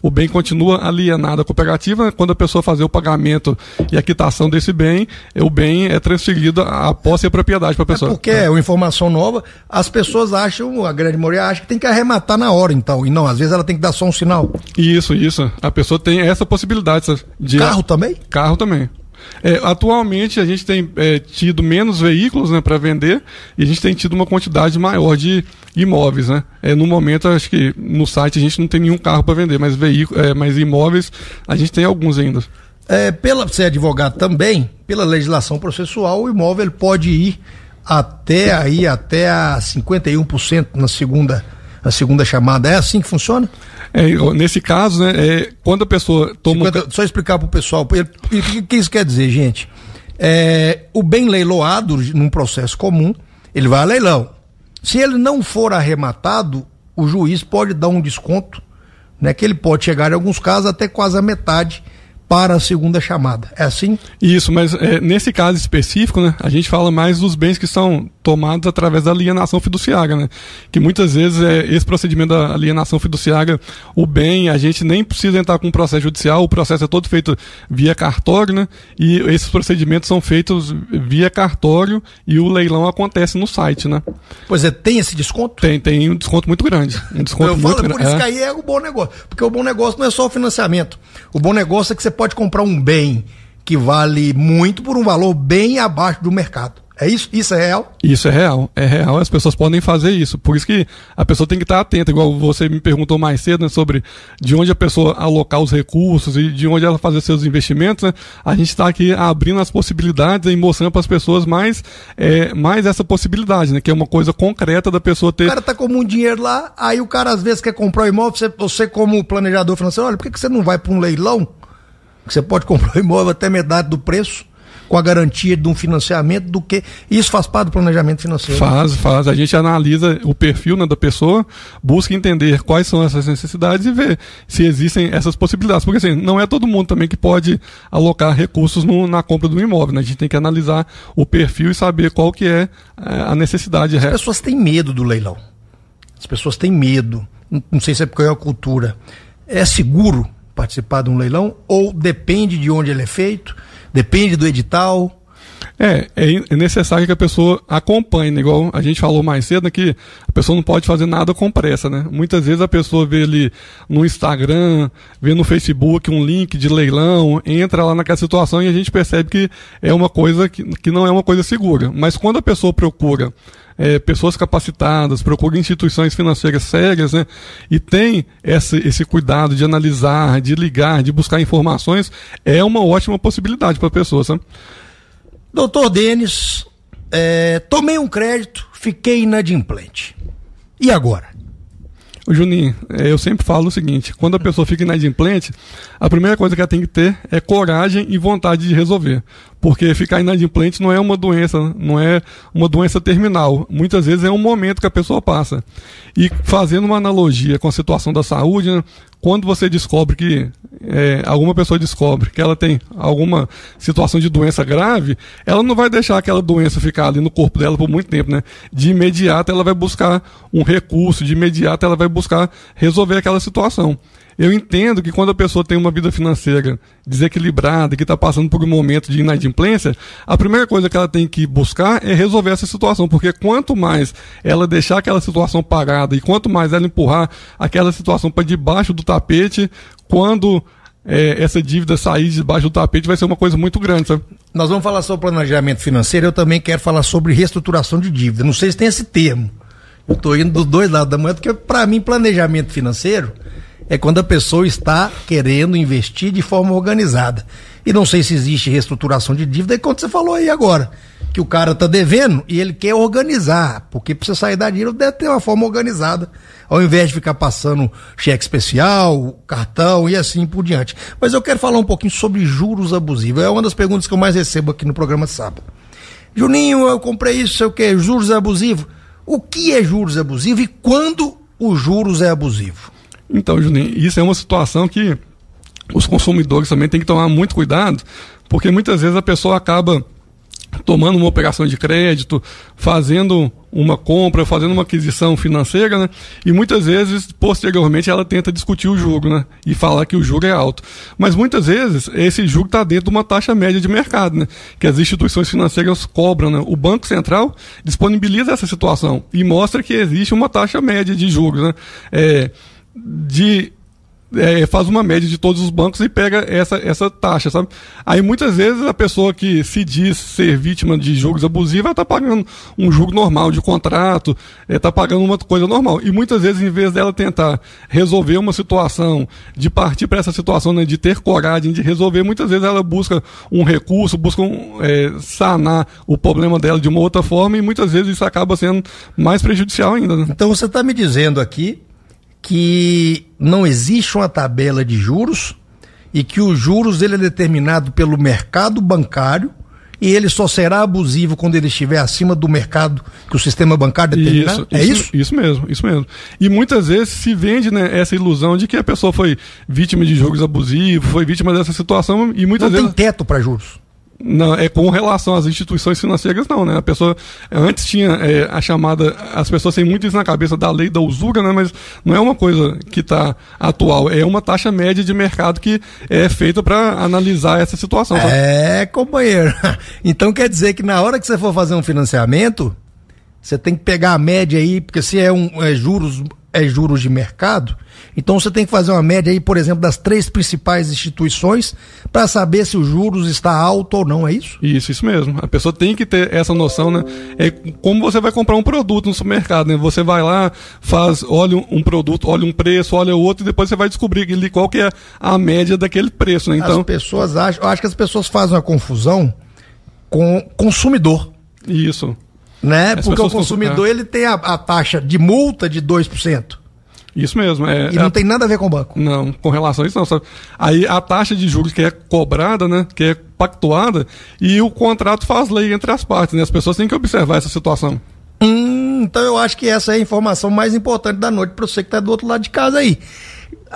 o bem continua alienado à cooperativa. Quando a pessoa fazer o pagamento e a quitação desse bem, o bem é transferido à posse e à propriedade para a pessoa. Porque é uma informação nova, as pessoas acham, a grande maioria acha que tem que arrematar na hora, então. E não, às vezes ela tem que dar só um sinal. Isso. A pessoa tem essa possibilidade. Carro também? Carro também. Atualmente a gente tem tido menos veículos, né, para vender, e a gente tem tido uma quantidade maior de imóveis, né? No momento, acho que no site a gente não tem nenhum carro para vender, mas mas imóveis a gente tem alguns ainda. Você é advogado também, pela legislação processual, o imóvel ele pode ir até a 51% na segunda chamada. É assim que funciona? Nesse caso, né, quando a pessoa toma... Só explicar para o pessoal, o que isso quer dizer, gente? O bem leiloado, num processo comum, ele vai a leilão. Se ele não for arrematado, o juiz pode dar um desconto, né, que ele pode chegar em alguns casos até quase a metade para a segunda chamada. É assim? Isso, mas nesse caso específico, né, a gente fala mais dos bens que são tomados através da alienação fiduciária, né? Que muitas vezes esse procedimento da alienação fiduciária, o bem, a gente nem precisa entrar com um processo judicial, o processo é todo feito via cartório, né? E esses procedimentos são feitos via cartório e o leilão acontece no site, né? Pois tem esse desconto? Tem um desconto muito grande. Eu falo por isso que aí é o bom negócio. Porque o bom negócio não é só o financiamento. O bom negócio é que você pode comprar um bem que vale muito por um valor bem abaixo do mercado. É isso? Isso é real? Isso é real. É real, as pessoas podem fazer isso. Por isso que a pessoa tem que estar atenta, igual você me perguntou mais cedo, né, sobre de onde a pessoa alocar os recursos e de onde ela fazer seus investimentos, né? A gente está aqui abrindo as possibilidades e mostrando para as pessoas mais essa possibilidade, né? Que é uma coisa concreta da pessoa ter... O cara tá com muito dinheiro lá, aí o cara às vezes quer comprar um imóvel, você como planejador financeiro, olha, por que você não vai para um leilão? Você pode comprar um imóvel até metade do preço. com a garantia de um financiamento do que... Isso faz parte do planejamento financeiro? Faz. A gente analisa o perfil, né, da pessoa, busca entender quais são essas necessidades e ver se existem essas possibilidades. Porque assim, não é todo mundo também que pode alocar recursos na compra do imóvel, né? A gente tem que analisar o perfil e saber qual que é a necessidade. As pessoas têm medo do leilão. As pessoas têm medo. Não sei se é porque é a cultura. É seguro participar de um leilão ou depende de onde ele é feito? Depende do edital? É necessário que a pessoa acompanhe, né? Igual a gente falou mais cedo, né, que a pessoa não pode fazer nada com pressa, né? Muitas vezes a pessoa vê ali no Instagram, vê no Facebook um link de leilão, entra lá naquela situação e a gente percebe que é uma coisa que não é uma coisa segura. Mas quando a pessoa procura pessoas capacitadas, procura instituições financeiras sérias, né, e tem esse cuidado de analisar, de ligar, de buscar informações, é uma ótima possibilidade para a pessoa, sabe? Doutor Denis, tomei um crédito, fiquei inadimplente. E agora? Ô Juninho, eu sempre falo o seguinte, quando a pessoa fica inadimplente, a primeira coisa que ela tem que ter é coragem e vontade de resolver. Porque ficar inadimplente não é uma doença terminal. Muitas vezes é um momento que a pessoa passa. E fazendo uma analogia com a situação da saúde, né, quando você descobre que, alguma pessoa descobre que ela tem alguma situação de doença grave, ela não vai deixar aquela doença ficar ali no corpo dela por muito tempo, né? De imediato ela vai buscar um recurso, de imediato ela vai buscar resolver aquela situação. Eu entendo que quando a pessoa tem uma vida financeira desequilibrada, que está passando por um momento de inadimplência, a primeira coisa que ela tem que buscar é resolver essa situação, porque quanto mais ela deixar aquela situação parada e quanto mais ela empurrar aquela situação para debaixo do tapete, quando essa dívida sair debaixo do tapete, vai ser uma coisa muito grande, sabe? Nós vamos falar sobre planejamento financeiro, eu também quero falar sobre reestruturação de dívida. Não sei se tem esse termo. Eu estou indo dos dois lados da moeda, porque para mim planejamento financeiro é quando a pessoa está querendo investir de forma organizada. E não sei se existe reestruturação de dívida, é quando você falou aí agora, que o cara está devendo e ele quer organizar, porque para você sair da dívida deve ter uma forma organizada, ao invés de ficar passando cheque especial, cartão e assim por diante. Mas eu quero falar um pouquinho sobre juros abusivos, é uma das perguntas que eu mais recebo aqui no programa sábado. Juninho, eu comprei isso, sei o quê, juros abusivos. O que é juros abusivo e quando o juros é abusivo? Então, Juninho, isso é uma situação que os consumidores também têm que tomar muito cuidado, porque muitas vezes a pessoa acaba tomando uma operação de crédito, fazendo uma compra, fazendo uma aquisição financeira, né? E muitas vezes, posteriormente, ela tenta discutir o juro, né? E falar que o juro é alto. Mas muitas vezes, esse juro está dentro de uma taxa média de mercado, né? Que as instituições financeiras cobram, né? O Banco Central disponibiliza essa situação e mostra que existe uma taxa média de juros, né? Faz uma média de todos os bancos e pega essa taxa, sabe? Aí muitas vezes a pessoa que se diz ser vítima de juros abusivos, ela está pagando um juro normal de contrato, está pagando uma coisa normal. E muitas vezes, em vez dela tentar resolver uma situação, de partir para essa situação, né, de ter coragem de resolver, muitas vezes ela busca um recurso, busca sanar o problema dela de uma outra forma e muitas vezes isso acaba sendo mais prejudicial ainda, né? Então você está me dizendo aqui que não existe uma tabela de juros e que os juros ele é determinado pelo mercado bancário e ele só será abusivo quando ele estiver acima do mercado que o sistema bancário determina? Isso? Isso mesmo. E muitas vezes se vende, né, essa ilusão de que a pessoa foi vítima de juros abusivos, foi vítima dessa situação e muitas vezes... Não tem teto para juros? Não, com relação às instituições financeiras, não, né? A pessoa antes tinha a chamada, as pessoas têm muito isso na cabeça da lei da usura, né? Mas não é uma coisa que está atual, é uma taxa média de mercado que é feita para analisar essa situação. Tá? Companheiro. Então quer dizer que na hora que você for fazer um financiamento, você tem que pegar a média aí, porque se juros de mercado, então você tem que fazer uma média aí, por exemplo, das 3 principais instituições para saber se os juros está alto ou não, é isso? Isso mesmo. A pessoa tem que ter essa noção, né? É como você vai comprar um produto no supermercado, né? Você vai lá, olha um produto, olha um preço, olha outro e depois você vai descobrir qual que é a média daquele preço, né? Então, as pessoas eu acho que as pessoas fazem uma confusão com consumidor. Isso. Né? Porque o consumidor ele tem a taxa de multa de 2%. Isso mesmo. E não tem nada a ver com o banco. Não, com relação a isso não. Sabe? Aí a taxa de juros que é cobrada, né, que é pactuada, e o contrato faz lei entre as partes, né? As pessoas têm que observar essa situação. Então eu acho que essa é a informação mais importante da noite para você que está do outro lado de casa aí.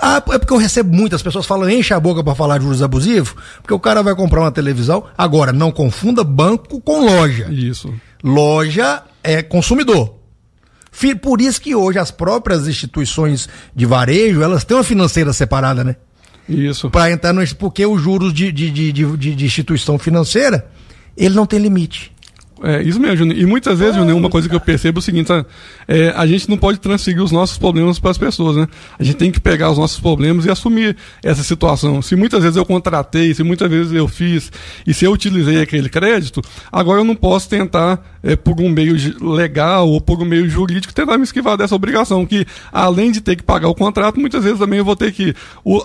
É porque eu recebo muitas pessoas falando, enche a boca para falar de juros abusivos, porque o cara vai comprar uma televisão. Agora, não confunda banco com loja. Isso. Loja é consumidor. Por isso que hoje as próprias instituições de varejo, elas têm uma financeira separada, né? Isso. Para entrar no... Porque os juros de instituição financeira, ele não tem limite. Isso mesmo, Juninho. E muitas vezes, Juninho, uma coisa que eu percebo é o seguinte, a gente não pode transferir os nossos problemas para as pessoas, né? A gente tem que pegar os nossos problemas e assumir essa situação. Se muitas vezes eu contratei, se muitas vezes eu fiz, e se eu utilizei aquele crédito, agora eu não posso tentar, por um meio legal ou por um meio jurídico, tentar me esquivar dessa obrigação, que além de ter que pagar o contrato, muitas vezes também eu vou ter que,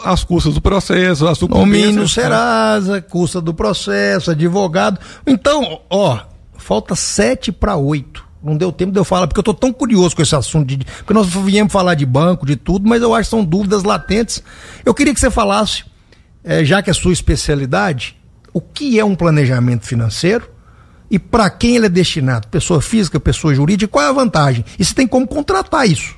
as custas do processo, a sucumbência... Nomínio Serasa, custa do processo, advogado. Então, falta 7:08. Não deu tempo de eu falar, porque eu estou tão curioso com esse assunto. Porque nós viemos falar de banco, de tudo, mas eu acho que são dúvidas latentes. Eu queria que você falasse, já que é sua especialidade, o que é um planejamento financeiro e para quem ele é destinado? Pessoa física, pessoa jurídica, qual é a vantagem? E se tem como contratar isso?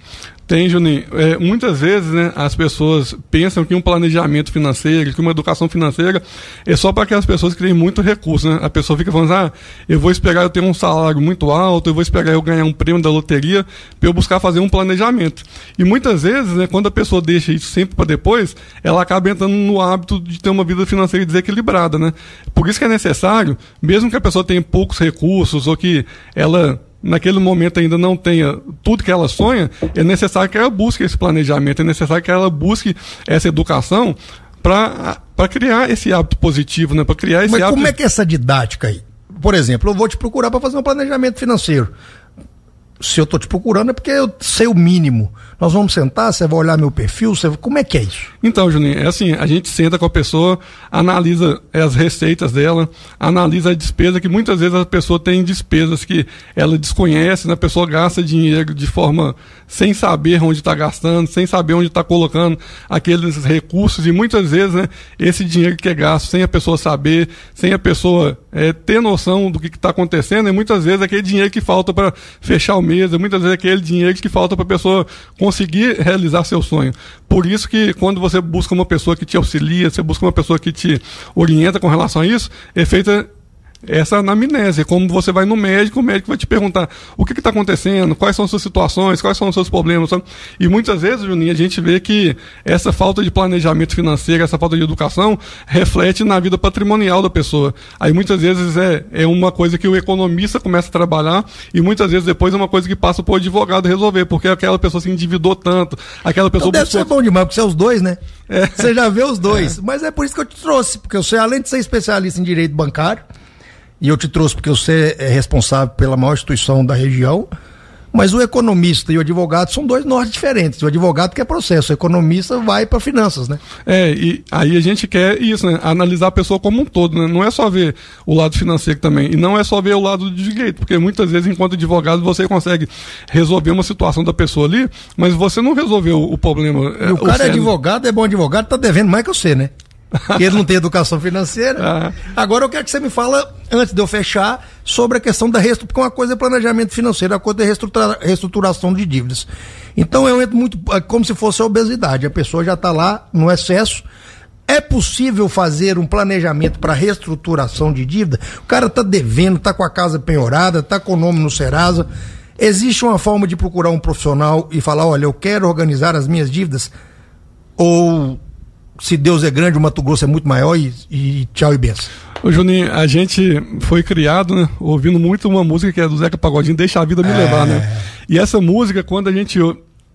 Tem, Juninho. Muitas vezes, né, as pessoas pensam que um planejamento financeiro, que uma educação financeira é só para aquelas pessoas que têm muito recurso, né? A pessoa fica falando, eu vou esperar eu ter um salário muito alto, eu vou esperar eu ganhar um prêmio da loteria para eu buscar fazer um planejamento. E muitas vezes, né, quando a pessoa deixa isso sempre para depois, ela acaba entrando no hábito de ter uma vida financeira desequilibrada, né? Por isso que é necessário, mesmo que a pessoa tenha poucos recursos ou que ela... naquele momento ainda não tenha tudo que ela sonha, é necessário que ela busque esse planejamento, é necessário que ela busque essa educação para criar esse hábito positivo, né? Para criar esse hábito... Mas como é que é essa didática aí? Por exemplo, eu vou te procurar para fazer um planejamento financeiro. Se eu estou te procurando é porque eu sei o mínimo. Nós vamos sentar, você vai olhar meu perfil, como é que é isso? Então, Juninho, é assim, a gente senta com a pessoa, analisa as receitas dela, analisa a despesa, que muitas vezes a pessoa tem despesas que ela desconhece, né? A pessoa gasta dinheiro de forma sem saber onde está gastando, sem saber onde está colocando aqueles recursos, e muitas vezes, né, esse dinheiro que é gasto sem a pessoa saber, sem a pessoa ter noção do que está acontecendo, e muitas vezes aquele dinheiro que falta para fechar o mês, e muitas vezes aquele dinheiro que falta para a pessoa conseguir realizar seu sonho. Por isso que quando você busca uma pessoa que te auxilia, você busca uma pessoa que te orienta com relação a isso, é feita essa anamnese. Como você vai no médico, o médico vai te perguntar o que está acontecendo, quais são as suas situações, quais são os seus problemas, sabe? E muitas vezes, Juninho, a gente vê que essa falta de planejamento financeiro, essa falta de educação, reflete na vida patrimonial da pessoa. Aí muitas vezes é uma coisa que o economista começa a trabalhar, e muitas vezes depois é uma coisa que passa para o advogado resolver, porque aquela pessoa se endividou tanto, aquela pessoa... Então deve ser bom demais, porque você é os dois, né? Você já vê os dois. Mas é por isso que eu te trouxe, porque você, além de ser especialista em direito bancário, e eu te trouxe porque você é responsável pela maior instituição da região, mas o economista e o advogado são dois nortes diferentes. O advogado quer processo, o economista vai para finanças, né? E aí a gente quer isso, né? Analisar a pessoa como um todo, né? Não é só ver o lado financeiro também, e não é só ver o lado do direito, porque muitas vezes, enquanto advogado, você consegue resolver uma situação da pessoa ali, mas você não resolveu o problema. E o cara é advogado, é bom advogado, tá devendo mais que você, né? Que ele não tem educação financeira. Agora eu quero que você me fala, antes de eu fechar, sobre a questão da reestruturação, porque uma coisa é planejamento financeiro, a coisa é reestruturação de dívidas. Então eu entro muito como se fosse a obesidade, a pessoa já está lá no excesso. É possível fazer um planejamento para reestruturação de dívida? O cara está devendo, está com a casa penhorada, está com o nome no Serasa. Existe uma forma de procurar um profissional e falar, olha, eu quero organizar as minhas dívidas? Ou... se Deus é grande, o Mato Grosso é muito maior e tchau e benção. Ô Juninho, a gente foi criado, né, ouvindo muito uma música que é do Zeca Pagodinho, Deixa a Vida Me Levar, né? E essa música, quando a gente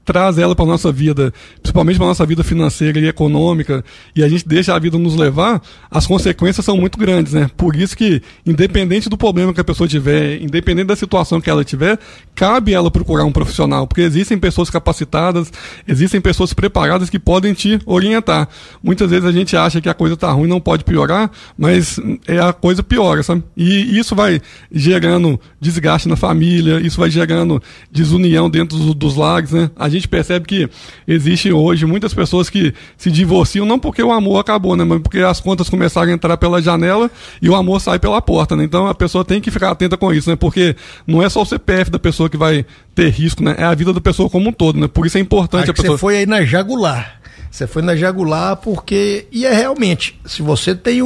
traz ela para nossa vida, principalmente para nossa vida financeira e econômica, e a gente deixa a vida nos levar, as consequências são muito grandes, né? Por isso que, independente do problema que a pessoa tiver, independente da situação que ela tiver, cabe ela procurar um profissional, porque existem pessoas capacitadas, existem pessoas preparadas que podem te orientar. Muitas vezes a gente acha que a coisa tá ruim, não pode piorar, mas a coisa piora, sabe? E isso vai gerando desgaste na família, isso vai gerando desunião dentro dos lares, né? A gente percebe que existe hoje muitas pessoas que se divorciam não porque o amor acabou, né? Mas porque as contas começaram a entrar pela janela e o amor sai pela porta, né? Então a pessoa tem que ficar atenta com isso, né? Porque não é só o CPF da pessoa que vai ter risco, né? É a vida da pessoa como um todo, né? Por isso é importante Acho a pessoa... Você foi aí na jugular. Você foi na jugular porque... E é realmente, se você tem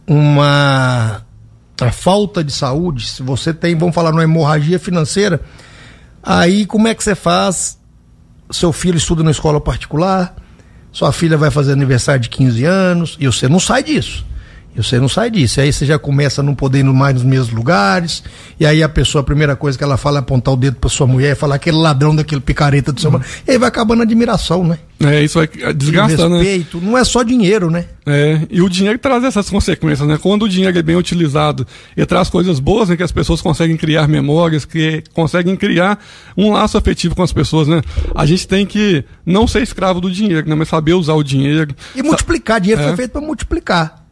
uma falta de saúde, se você tem, vamos falar, uma hemorragia financeira, aí como é que você faz? Seu filho estuda na escola particular, sua filha vai fazer aniversário de 15 anos, e você não sai disso. E aí você já começa a não poder ir mais nos mesmos lugares, e aí a pessoa, a primeira coisa que ela fala é apontar o dedo pra sua mulher e falar aquele ladrão daquele picareta do seu marido. E aí vai acabando a admiração, né? Isso vai desgastando, respeito, né? Não é só dinheiro, né? E o dinheiro traz essas consequências, né? Quando o dinheiro é bem utilizado e traz coisas boas, né? Que as pessoas conseguem criar memórias, que conseguem criar um laço afetivo com as pessoas, né? A gente tem que não ser escravo do dinheiro, né? Mas saber usar o dinheiro. E multiplicar, dinheiro foi feito para multiplicar.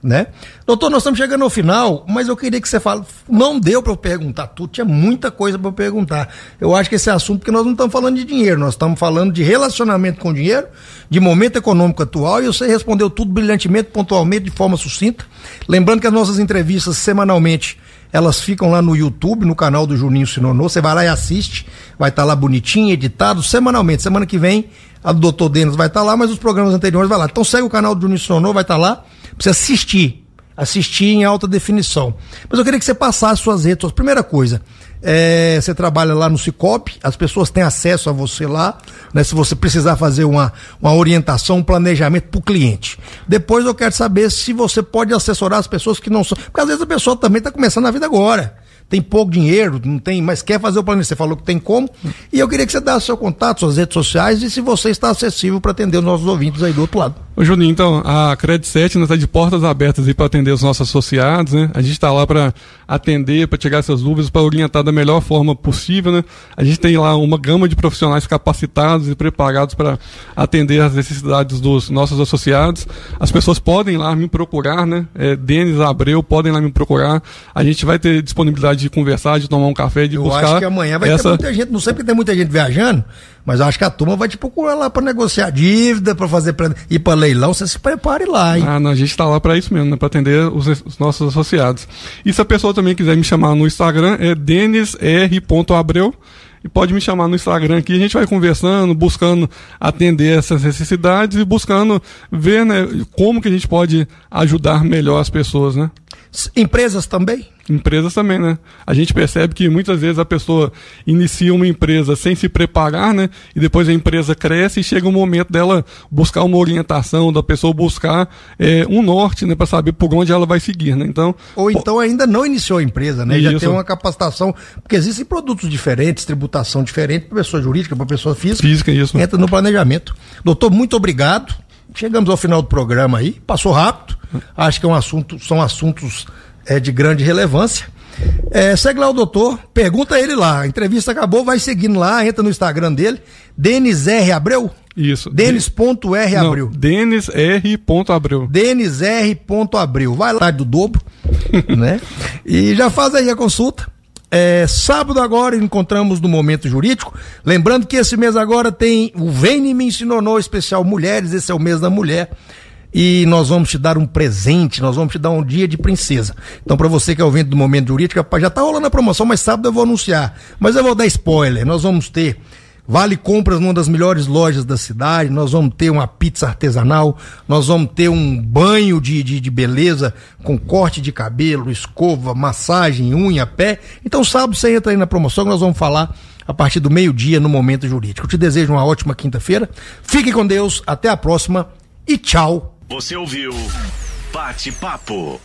Né? Doutor, nós estamos chegando ao final, mas eu queria que você fale, não deu para eu perguntar tudo, tinha muita coisa para eu perguntar. Eu acho que esse assunto, porque nós não estamos falando de dinheiro, nós estamos falando de relacionamento com dinheiro, de momento econômico atual, e você respondeu tudo brilhantemente, pontualmente, de forma sucinta. Lembrando que as nossas entrevistas semanalmente, elas ficam lá no YouTube, no canal do Juninho Sinonô, você vai lá e assiste, vai estar lá bonitinho, editado, semanalmente. Semana que vem, a do Dr. Denis vai estar lá, mas os programas anteriores vai lá. Então segue o canal do Juninho Sinonô, vai estar lá, pra você assistir em alta definição. Mas eu queria que você passasse suas redes. Primeira coisa, você trabalha lá no Cicobi, as pessoas têm acesso a você lá, né, se você precisar fazer uma orientação, um planejamento para o cliente. Depois eu quero saber se você pode assessorar as pessoas que não são, porque às vezes a pessoa também está começando a vida agora, tem pouco dinheiro, não tem, mas quer fazer o planejamento, você falou que tem como, e eu queria que você desse seu contato, suas redes sociais, e se você está acessível para atender os nossos ouvintes aí do outro lado. Ô Juninho, então, a Credit 7 está de portas abertas aí para atender os nossos associados, né? A gente está lá para atender, para tirar essas dúvidas, para orientar da melhor forma possível, né? A gente tem lá uma gama de profissionais capacitados e preparados para atender as necessidades dos nossos associados. As pessoas podem lá me procurar, né? Denis Abreu, podem lá me procurar. A gente vai ter disponibilidade de conversar, de tomar um café, de buscar. Eu acho que amanhã vai ter muita gente, não sei porque tem muita gente viajando, mas eu acho que a turma vai te procurar lá para negociar dívida, para fazer, ir para leilão, você se prepare lá, hein? Não, a gente está lá para isso mesmo, né? Para atender os nossos associados. E se a pessoa também quiser me chamar no Instagram, é denisr.abreu. E pode me chamar no Instagram aqui, a gente vai conversando, buscando atender essas necessidades e buscando ver, né, como que a gente pode ajudar melhor as pessoas, né? Empresas também? Empresas também, né? A gente percebe que muitas vezes a pessoa inicia uma empresa sem se preparar, né? E depois a empresa cresce e chega o momento dela buscar uma orientação, da pessoa buscar um norte, né? Para saber por onde ela vai seguir, né? Então, ou então ainda não iniciou a empresa, né? Isso. Já tem uma capacitação, porque existem produtos diferentes, tributação diferente para pessoa jurídica, para pessoa física. Isso. Entra no planejamento. Doutor, muito obrigado. Chegamos ao final do programa aí, passou rápido. Acho que são assuntos de grande relevância. Segue lá o doutor, pergunta ele lá. A entrevista acabou, vai seguindo lá, entra no Instagram dele, Denis R. Abreu. Isso. Denis.R. Abreu. Denisr.abreu. Denisr.abreu. Vai lá do dobro, né? E já faz aí a consulta. Sábado agora encontramos no Momento Jurídico, lembrando que esse mês agora tem o Vem Me Ensinou especial Mulheres, esse é o mês da mulher, e nós vamos te dar um presente, nós vamos te dar um dia de princesa. Então para você que é ouvinte do Momento Jurídico, já tá rolando a promoção, mas sábado eu vou anunciar, mas eu vou dar spoiler, nós vamos ter vale compras numa das melhores lojas da cidade, nós vamos ter uma pizza artesanal, nós vamos ter um banho de beleza com corte de cabelo, escova, massagem, unha, pé. Então sábado você entra aí na promoção que nós vamos falar a partir do meio-dia no Momento Jurídico. Eu te desejo uma ótima quinta-feira, fique com Deus, até a próxima e tchau. Você ouviu Bate-Papo.